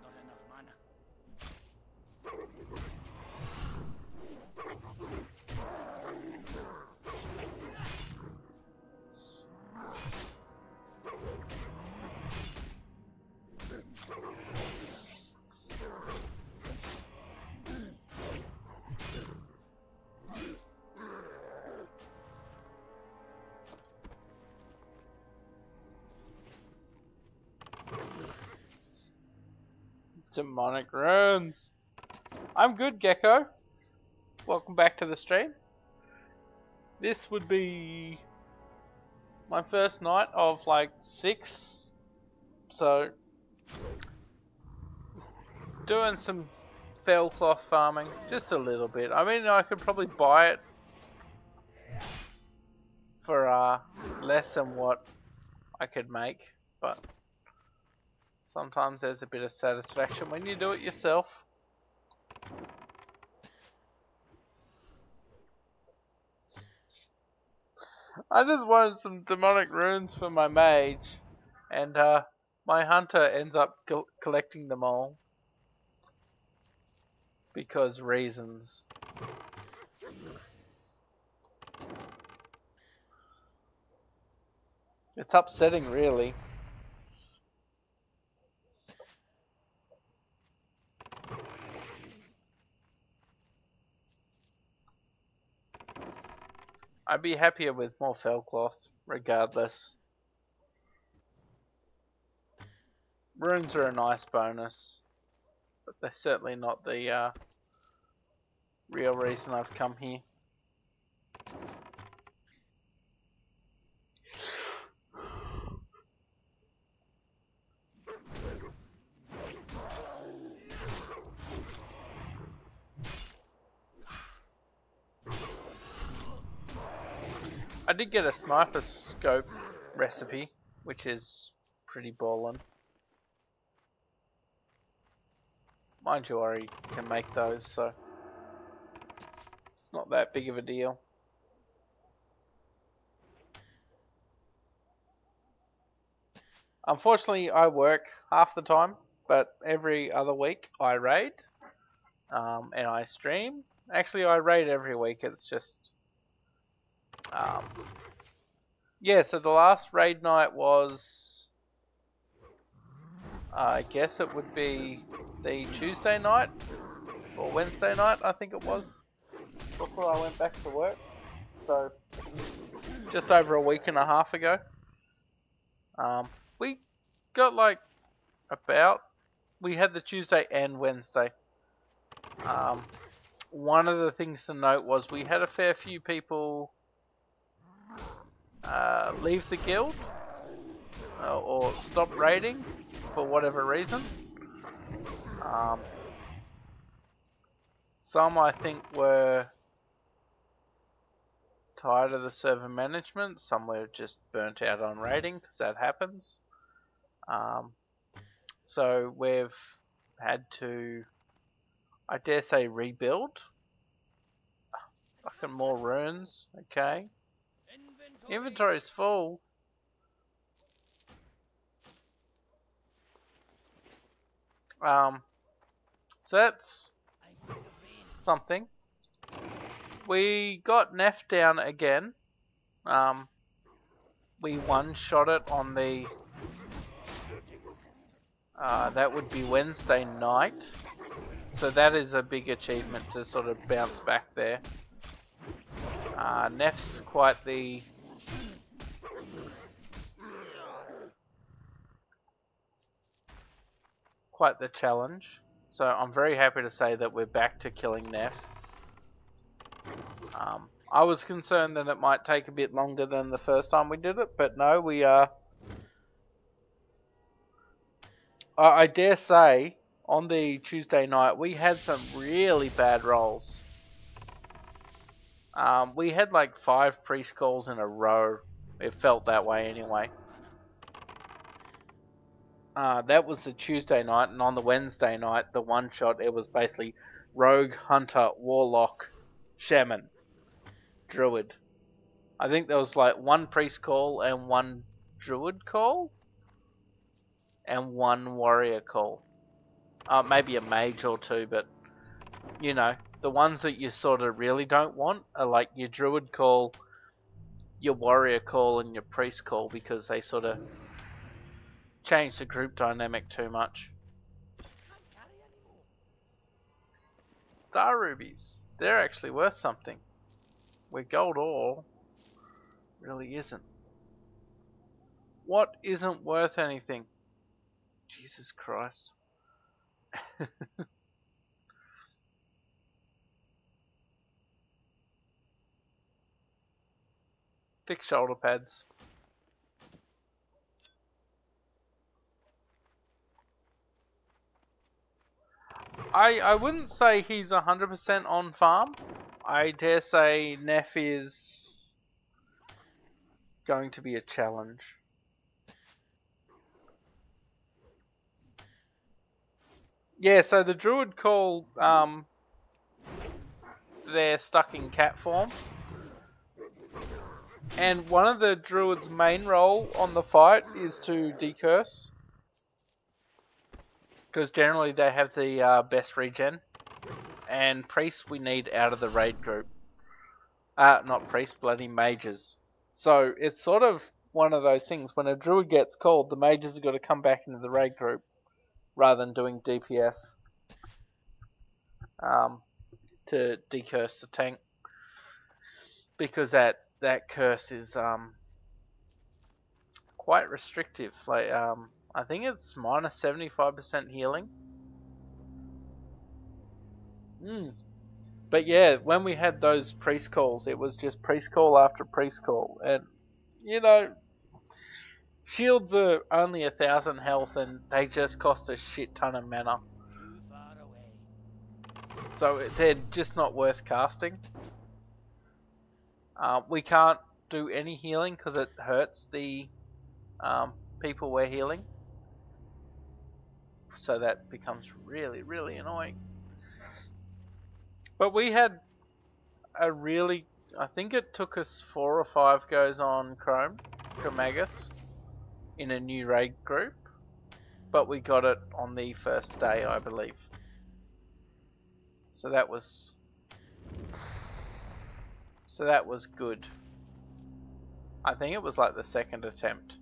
Not enough mana. Demonic runes. I'm good, Gecko. Welcome back to the stream. This would be my first night of like 6, so doing some fell cloth farming, just a little bit. I mean, I could probably buy it for less than what I could make, but sometimes there's a bit of satisfaction when you do it yourself. I just wanted some demonic runes for my mage, and my hunter ends up collecting them all because reasons. It's upsetting, really. I'd be happier with more fell cloth, regardless. Runes are a nice bonus, but they're certainly not the real reason I've come here. I did get a sniper scope recipe, which is pretty ballin'. Mind you, I already can make those, so it's not that big of a deal. Unfortunately, I work half the time, but every other week I raid, and I stream. Actually, I raid every week. It's just, yeah. So the last raid night was, I guess it would be the Tuesday night or Wednesday night. I think it was before I went back to work. So just over a week and a half ago. We got like we had the Tuesday and Wednesday. One of the things to note was we had a fair few people leave the guild or stop raiding for whatever reason. Some I think were tired of the server management, some were just burnt out on raiding, because that happens. So we've had to, I dare say, rebuild. Fucking more runes, okay. Inventory's full. So that's something. We got Neff down again. We one-shot it on the That would be Wednesday night. So that is a big achievement to sort of bounce back there. Neff's quite the challenge. So I'm very happy to say that we're back to killing Neff. I was concerned that it might take a bit longer than the first time we did it, but no, we are. I dare say on the Tuesday night we had some really bad rolls. We had like 5 priest calls in a row. It felt that way anyway. That was the Tuesday night, and on the Wednesday night, the one shot, it was basically rogue, hunter, warlock, shaman, druid. I think there was like 1 priest call and 1 druid call, and 1 warrior call. Maybe a mage or 2, but you know, the ones that you sort of really don't want are like your druid call, your warrior call, and your priest call, because they sort of change the group dynamic too much. Star rubies, they're actually worth something. Where gold ore really isn't. What isn't worth anything? Jesus Christ. Thick shoulder pads. I wouldn't say he's 100% on farm. I dare say Neff is going to be a challenge. Yeah, so the druid call, they're stuck in cat form. And one of the druid's main role on the fight is to decurse. Because generally they have the best regen. And priests we need out of the raid group. Not priests, bloody mages. So it's sort of one of those things. When a druid gets called, the mages have got to come back into the raid group rather than doing DPS to decurse the tank, because that curse is quite restrictive. Like I think it's minus 75% healing. But yeah, when we had those priest calls, it was just priest call after priest call, and you know, shields are only 1,000 health, and they just cost a shit ton of mana. So they're just not worth casting. We can't do any healing because it hurts the people we're healing. So that becomes really, really annoying. But we had a really... I think it took us 4 or 5 goes on Chromagus, in a new raid group. But we got it on the first day, I believe. So that was good. I think it was like the 2nd attempt.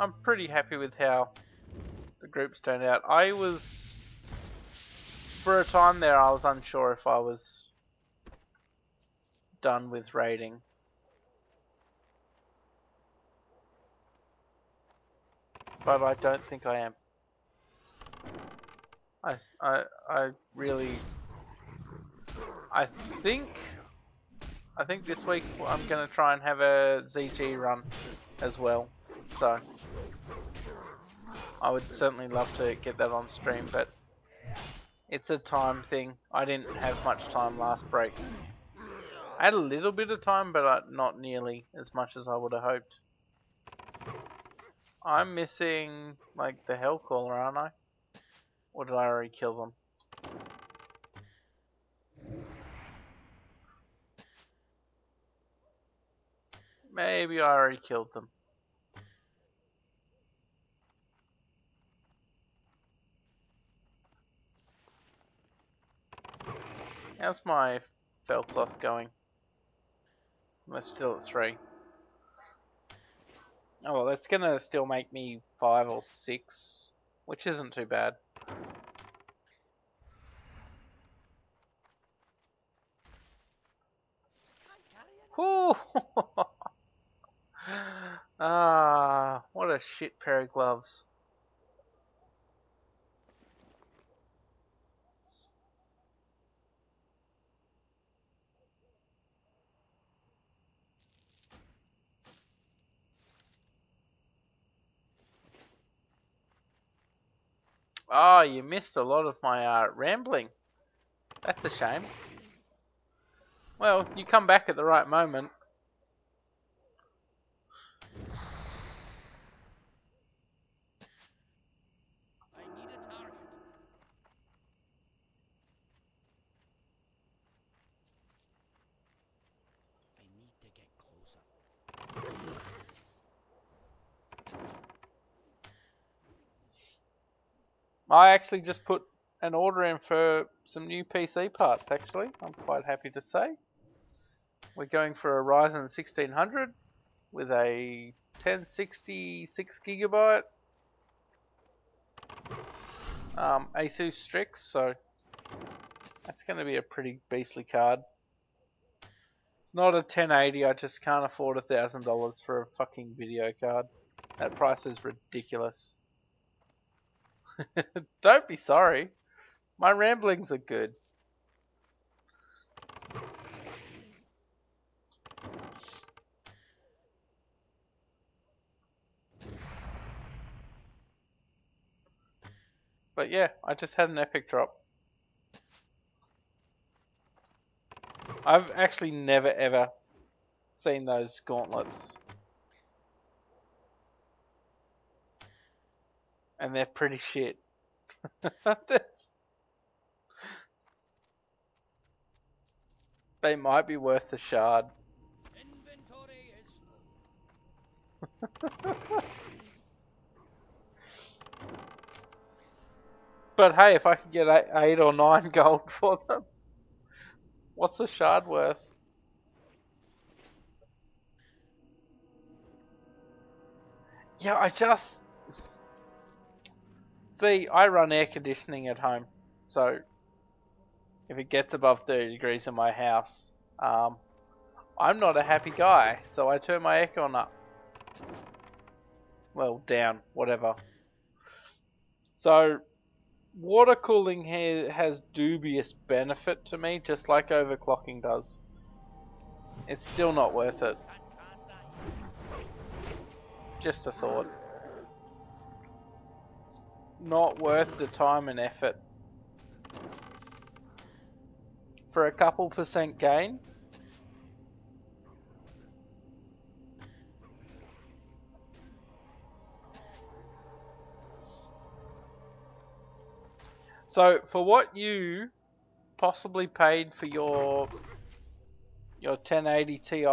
I'm pretty happy with how the groups turned out. For a time there, I was unsure if I was done with raiding. But I don't think I am. I really... I think this week I'm going to try and have a ZG run as well. So I would certainly love to get that on stream, but it's a time thing. I didn't have much time last break. I had a little bit of time, but not nearly as much as I would have hoped. I'm missing like the Hellcaller, aren't I? Or did I already kill them? Maybe I already killed them. How's my fell cloth going. We're still at 3. Oh well, that's gonna still make me 5 or 6, which isn't too bad. Whew. Ah, what a shit pair of gloves. Oh, you missed a lot of my rambling. That's a shame. Well, you come back at the right moment. I need a target. I need to get closer. I actually just put an order in for some new PC parts, actually. I'm quite happy to say. We're going for a Ryzen 1600 with a 1060 6GB ASUS Strix, so that's going to be a pretty beastly card. It's not a 1080, I just can't afford $1,000 for a fucking video card. That price is ridiculous. Don't be sorry. My ramblings are good. But yeah, I just had an epic drop. I've actually never ever seen those gauntlets. And they're pretty shit. They might be worth the shard. Inventory is full. But hey, if I could get 8 or 9 gold for them, what's the shard worth? Yeah, I just... See, I run air conditioning at home, so if it gets above 30 degrees in my house, I'm not a happy guy, so I turn my aircon up. Well, down, whatever. So, water cooling has dubious benefit to me, just like overclocking does. It's still not worth it. Just a thought. It's not worth the time and effort. For a couple % gain. So, for what you possibly paid for your 1080 Ti,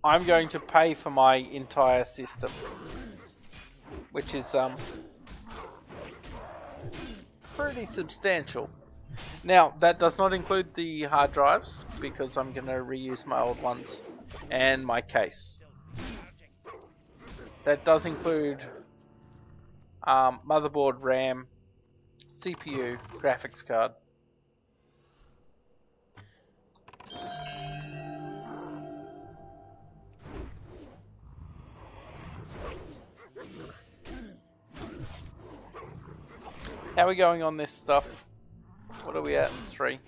I'm going to pay for my entire system, which is pretty substantial. Now, that does not include the hard drives, because I'm going to reuse my old ones, and my case. That does include motherboard, RAM, CPU, graphics card. How are we going on this stuff? What are we at? 3.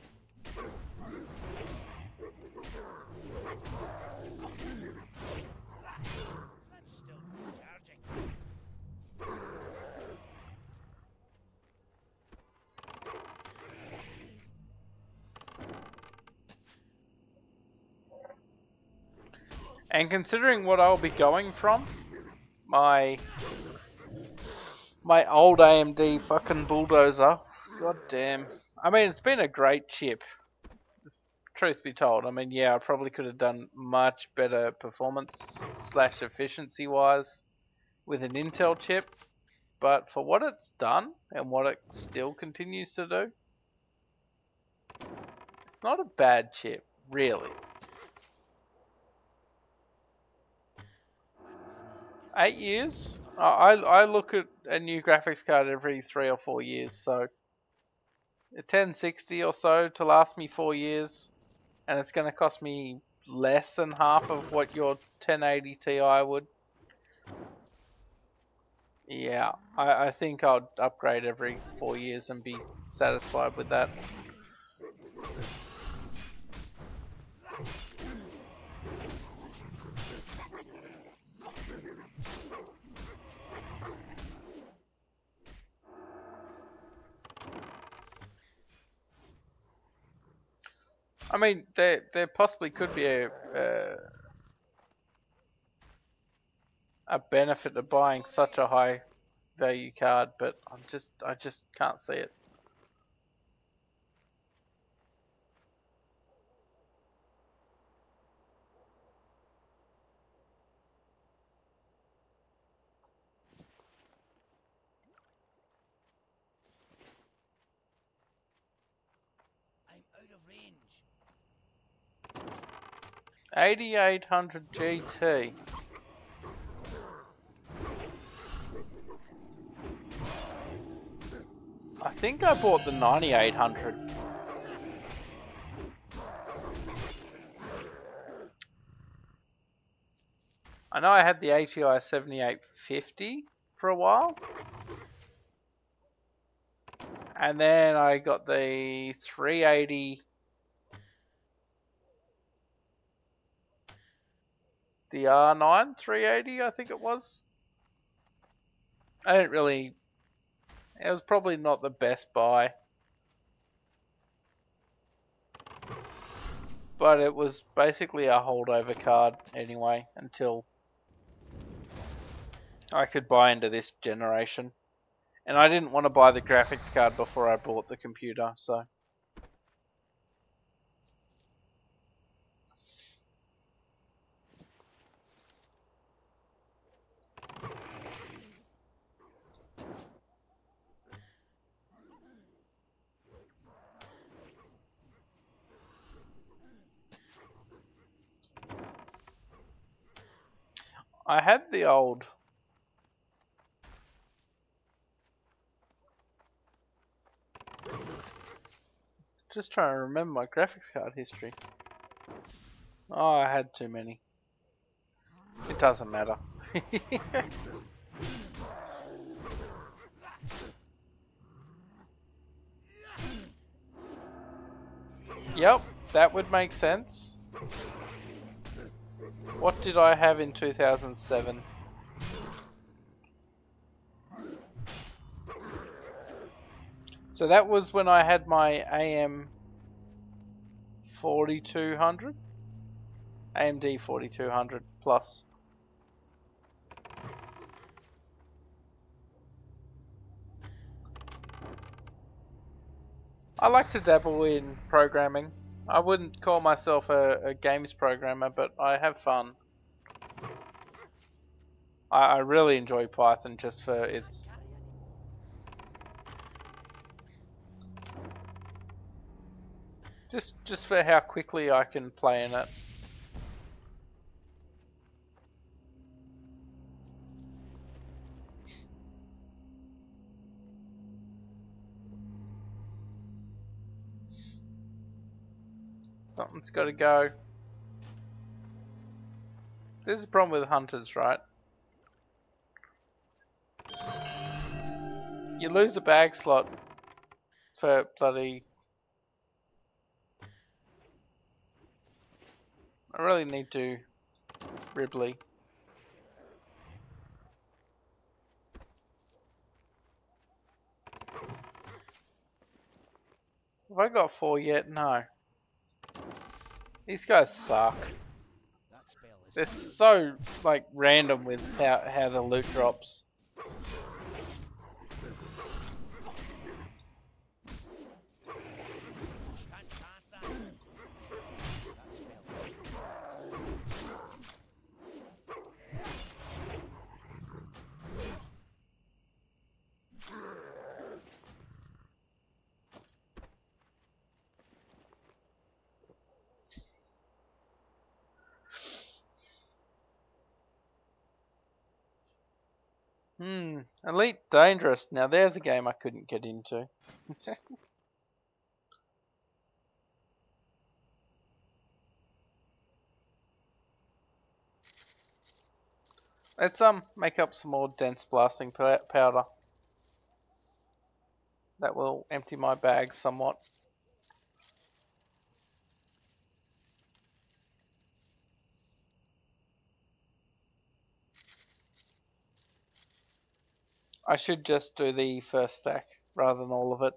And considering what I'll be going from, my old AMD fucking bulldozer, god damn. I mean, it's been a great chip, truth be told. I mean, yeah, I probably could have done much better performance / efficiency wise with an Intel chip, but for what it's done and what it still continues to do, It's not a bad chip, really. 8 years? I look at a new graphics card every 3 or 4 years, so a 1060 or so to last me 4 years, and it's going to cost me less than half of what your 1080 Ti would. Yeah, I think I'll upgrade every 4 years and be satisfied with that. I mean, there possibly could be a benefit of buying such a high value card, but I just can't see it. I'm out of range. 8800 GT. I think I bought the 9800. I know I had the ATI 7850 for a while. And then I got the 380, the R9 380, I think it was. I didn't really, it was probably not the best buy. But it was basically a holdover card anyway, until I could buy into this generation. And I didn't want to buy the graphics card before I bought the computer, so. I had the old. Just trying to remember my graphics card history. Oh, I had too many. It doesn't matter. Yep, that would make sense. What did I have in 2007? So that was when I had my AM 4200? AMD 4200 plus. I like to dabble in programming. I wouldn't call myself a games programmer, but I have fun. I really enjoy Python just for its... Just for how quickly I can play in it. Something's got to go. There's a problem with hunters, right? You lose a bag slot for bloody... I really need to Ribley. Have I got 4 yet? No. These guys suck. They're so like random with how the loot drops. Elite Dangerous. Now there's a game I couldn't get into. Let's make up some more dense blasting powder. That will empty my bag somewhat. I should just do the first stack rather than all of it.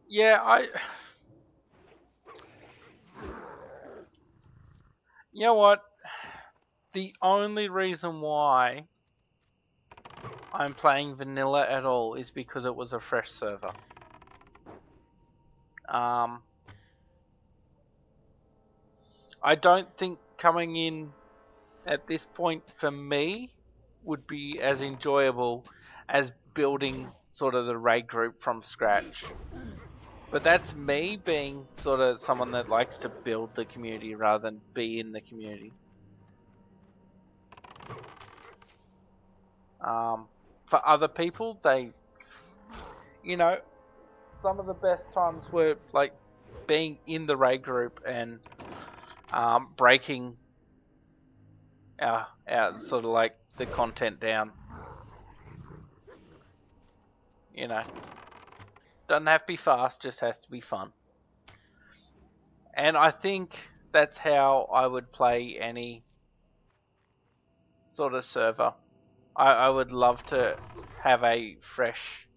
Yeah, you know what? The only reason why I'm playing vanilla at all is because it was a fresh server. I don't think coming in at this point for me would be as enjoyable as building sort of the raid group from scratch. But that's me being sort of someone that likes to build the community rather than be in the community. For other people, you know, some of the best times were like being in the raid group and breaking our sort of like the content down. You know, doesn't have to be fast, just has to be fun. And I think that's how I would play any sort of server. I would love to have a fresh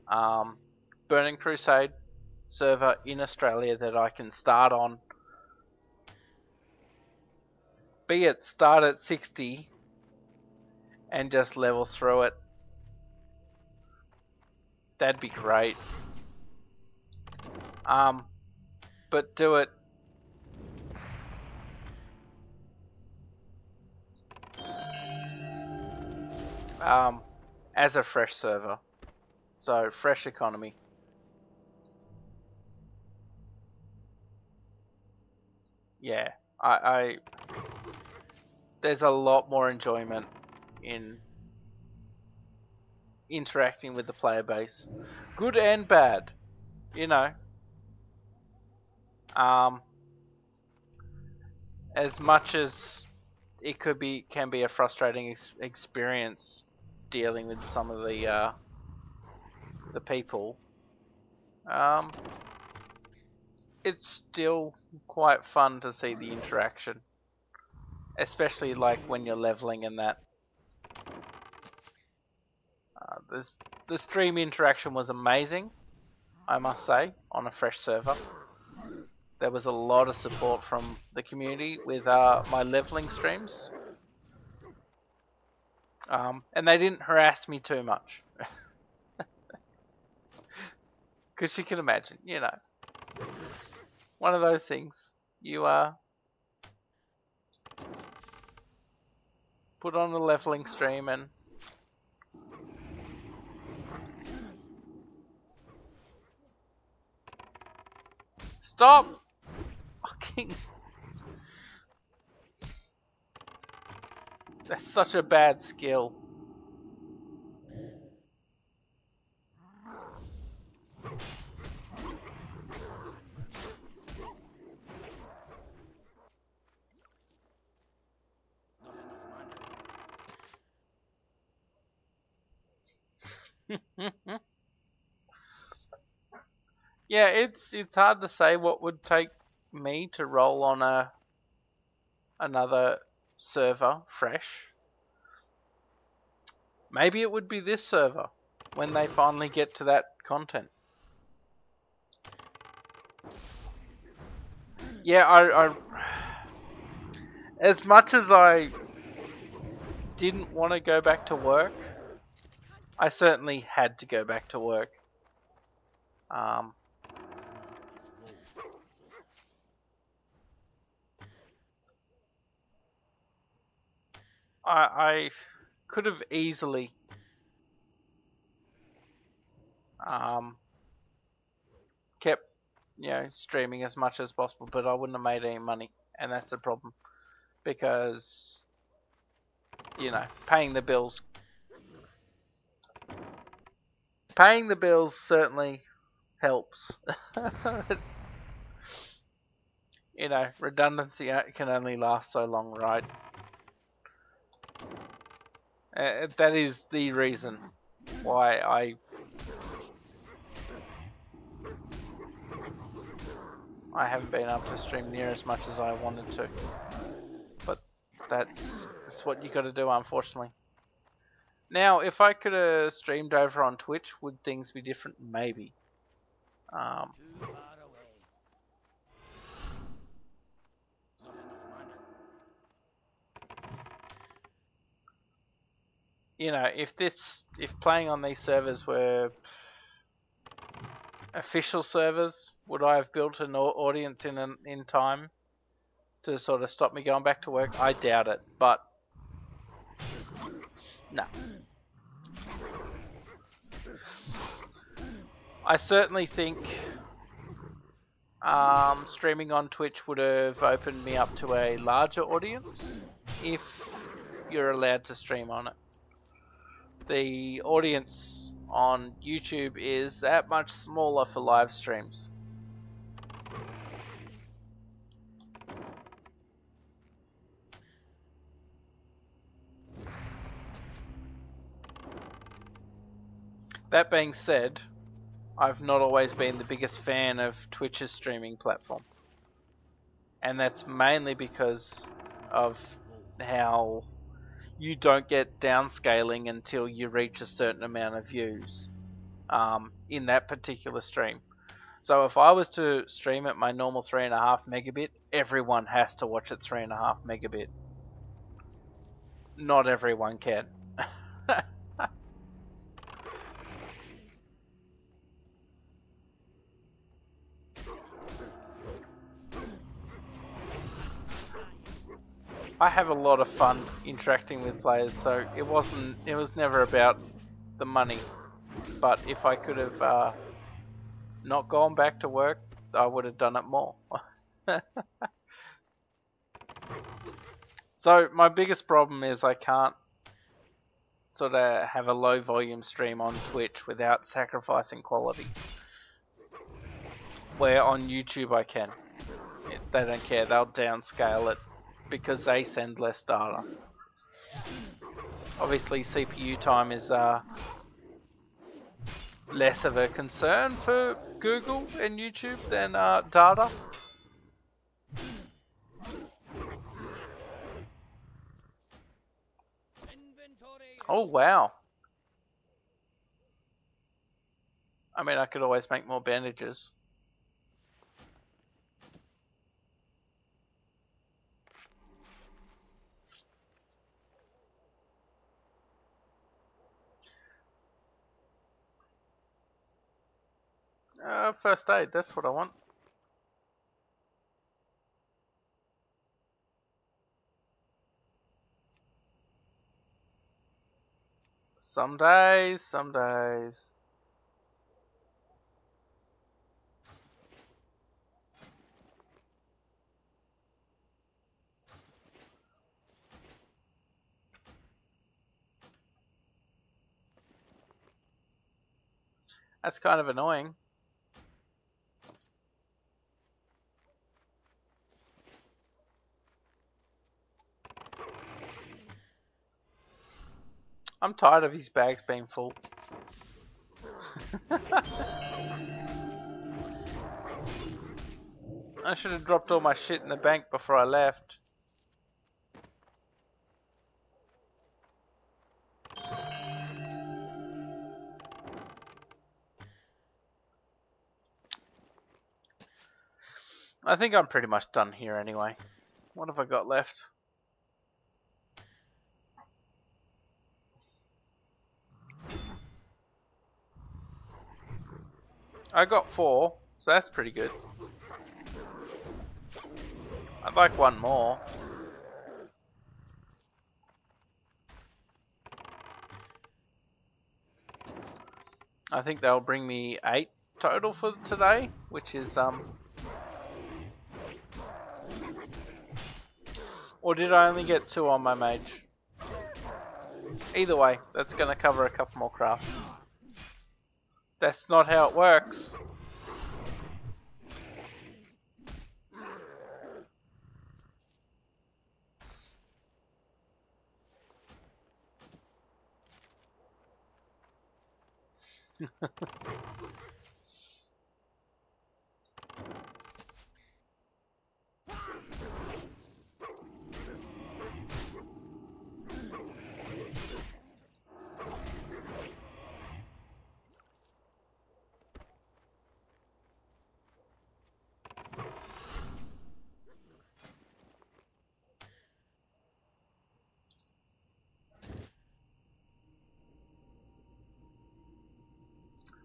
Burning Crusade server in Australia that I can start on. Be it start at 60 and just level through it. That'd be great. But do it as a fresh server. So fresh economy. Yeah, I there's a lot more enjoyment in interacting with the player base, good and bad. You know, as much as it can be a frustrating experience dealing with some of the people. It's still quite fun to see the interaction, especially like when you're leveling and that. The stream interaction was amazing, I must say, on a fresh server. There was a lot of support from the community with my leveling streams. And they didn't harass me too much. Because you can imagine, you know. One of those things. You put on a leveling stream and stop! Fucking. That's such a bad skill. Yeah, it's hard to say what would take me to roll on another server fresh. Maybe it would be this server when they finally get to that content. Yeah, I as much as I didn't want to go back to work, I certainly had to go back to work. Um, I could have easily kept, streaming as much as possible, but I wouldn't have made any money, and that's the problem. Because, paying the bills certainly helps. Redundancy can only last so long, right? That is the reason why I haven't been able to stream near as much as I wanted to. But that's what you got to do, unfortunately. Now, if I could have streamed over on Twitch, would things be different? Maybe. Too far away. Not enough mana. If playing on these servers were official servers, would I have built an audience in time to sort of stop me going back to work? I doubt it, but no. I certainly think streaming on Twitch would have opened me up to a larger audience if you're allowed to stream on it. The audience on YouTube is that much smaller for live streams. That being said, I've not always been the biggest fan of Twitch's streaming platform. And that's mainly because of how you don't get downscaling until you reach a certain amount of views in that particular stream. So if I was to stream at my normal 3.5 megabit, everyone has to watch at 3.5 megabit. Not everyone can. I have a lot of fun interacting with players, so it was never about the money. But if I could have not gone back to work, I would have done it more. So my biggest problem is I can't sort of have a low volume stream on Twitch without sacrificing quality. Where on YouTube I can. They don't care, they'll downscale it because they send less data. Obviously CPU time is less of a concern for Google and YouTube than data. Oh wow. I mean, I could always make more bandages. First aid, that's what I want. Some days, some days. That's kind of annoying. I'm tired of his bags being full. I should have dropped all my shit in the bank before I left. I think I'm pretty much done here anyway. What have I got left? I got 4, so that's pretty good. I'd like one more. I think they'll bring me 8 total for today, which is or did I only get 2 on my mage? Either way, that's going to cover a couple more crafts. That's not how it works.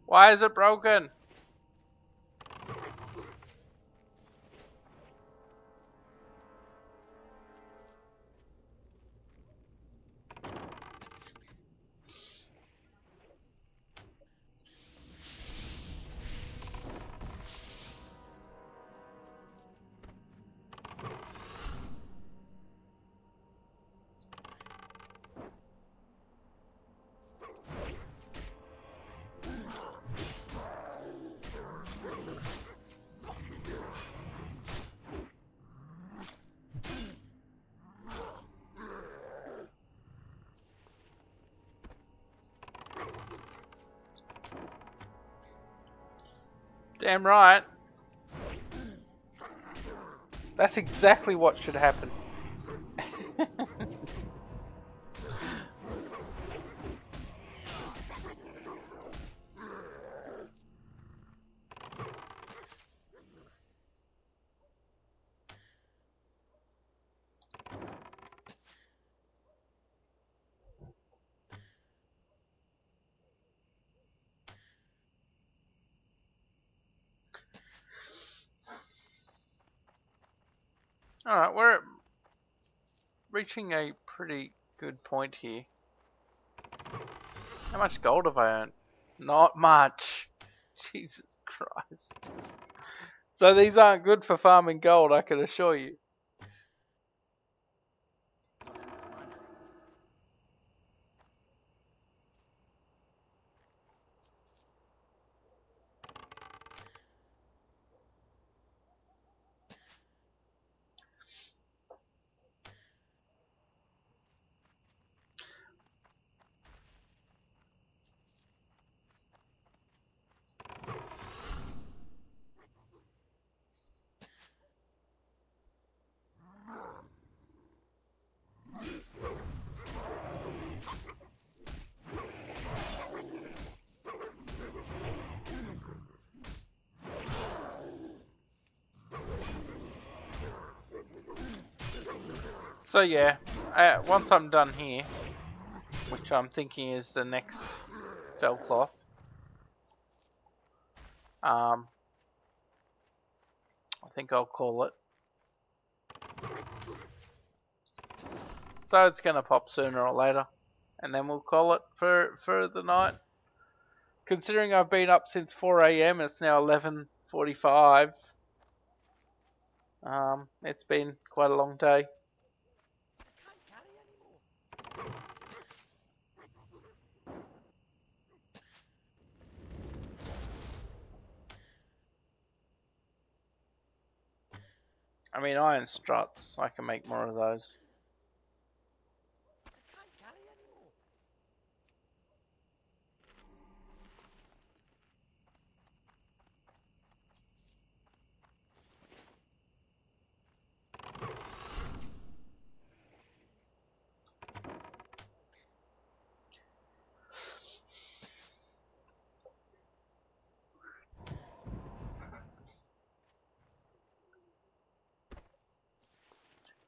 Why is it broken? Damn right. That's exactly what should happen. Alright, we're reaching a pretty good point here. How much gold have I earned? Not much. Jesus Christ. So these aren't good for farming gold, I can assure you. Not enough money. So yeah, once I'm done here, which I'm thinking is the next fell cloth, I think I'll call it. So it's gonna pop sooner or later, and then we'll call it for the night. Considering I've been up since 4 AM, it's now 11:45. It's been quite a long day. I can't carry anymore. I mean, iron struts, I can make more of those. I can't carry anymore.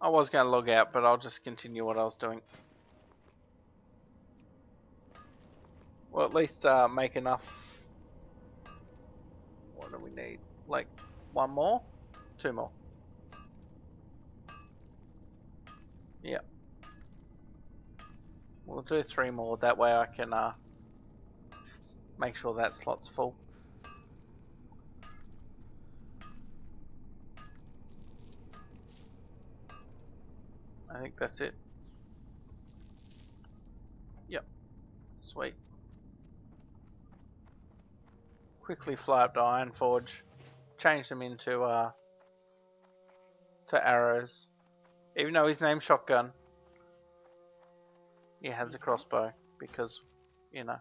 I was going to log out, but I'll just continue what I was doing. Well, at least make enough. What do we need? Like one more? Two more. Yep. We'll do 3 more. That way I can make sure that slot's full. I think that's it. Yep. Sweet. Quickly fly up to Iron Forge. Change them into to arrows. Even though his name's Shotgun, he has a crossbow because, you know.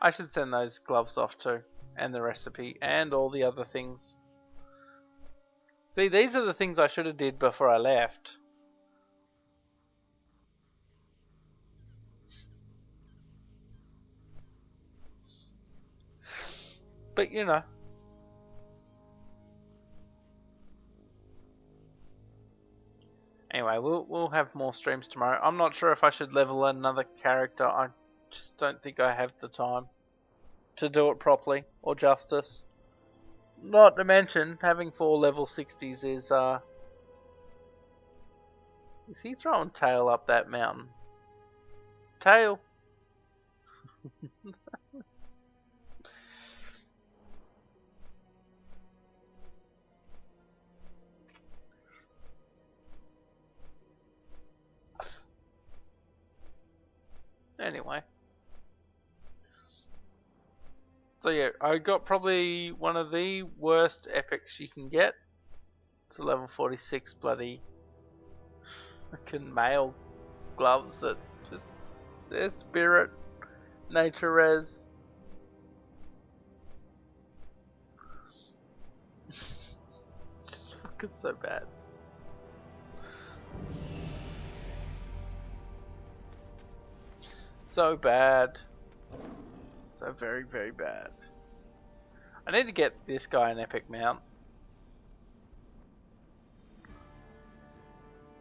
I should send those gloves off too, and the recipe, and all the other things. See, these are the things I should have did before I left. But you know. Anyway, we'll have more streams tomorrow. I'm not sure if I should level another character. I just don't think I have the time to do it properly or justice. Not to mention having 4 level 60s is he throwing tail up that mountain? Tail. Anyway. So yeah, I got probably one of the worst epics you can get. It's a level 46 bloody fucking male gloves that just their spirit, nature res. Just fucking so bad. So bad. So very, very bad. I need to get this guy an epic mount.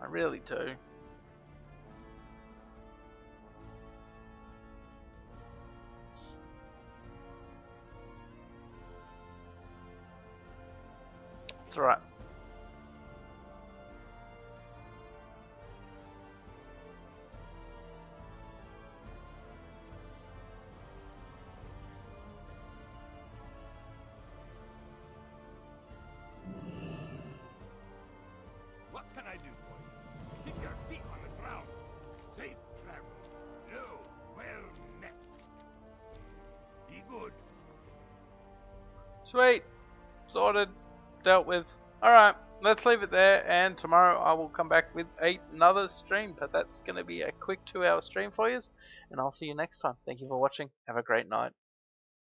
I really do. It's alright. What can I do for you? Keep your feet on the ground. Safe travels. No, well met. Be good. Sweet. Sorted. Dealt with. Alright, let's leave it there, and tomorrow I will come back with another stream, but that's going to be a quick 2-hour stream for you, and I'll see you next time. Thank you for watching. Have a great night.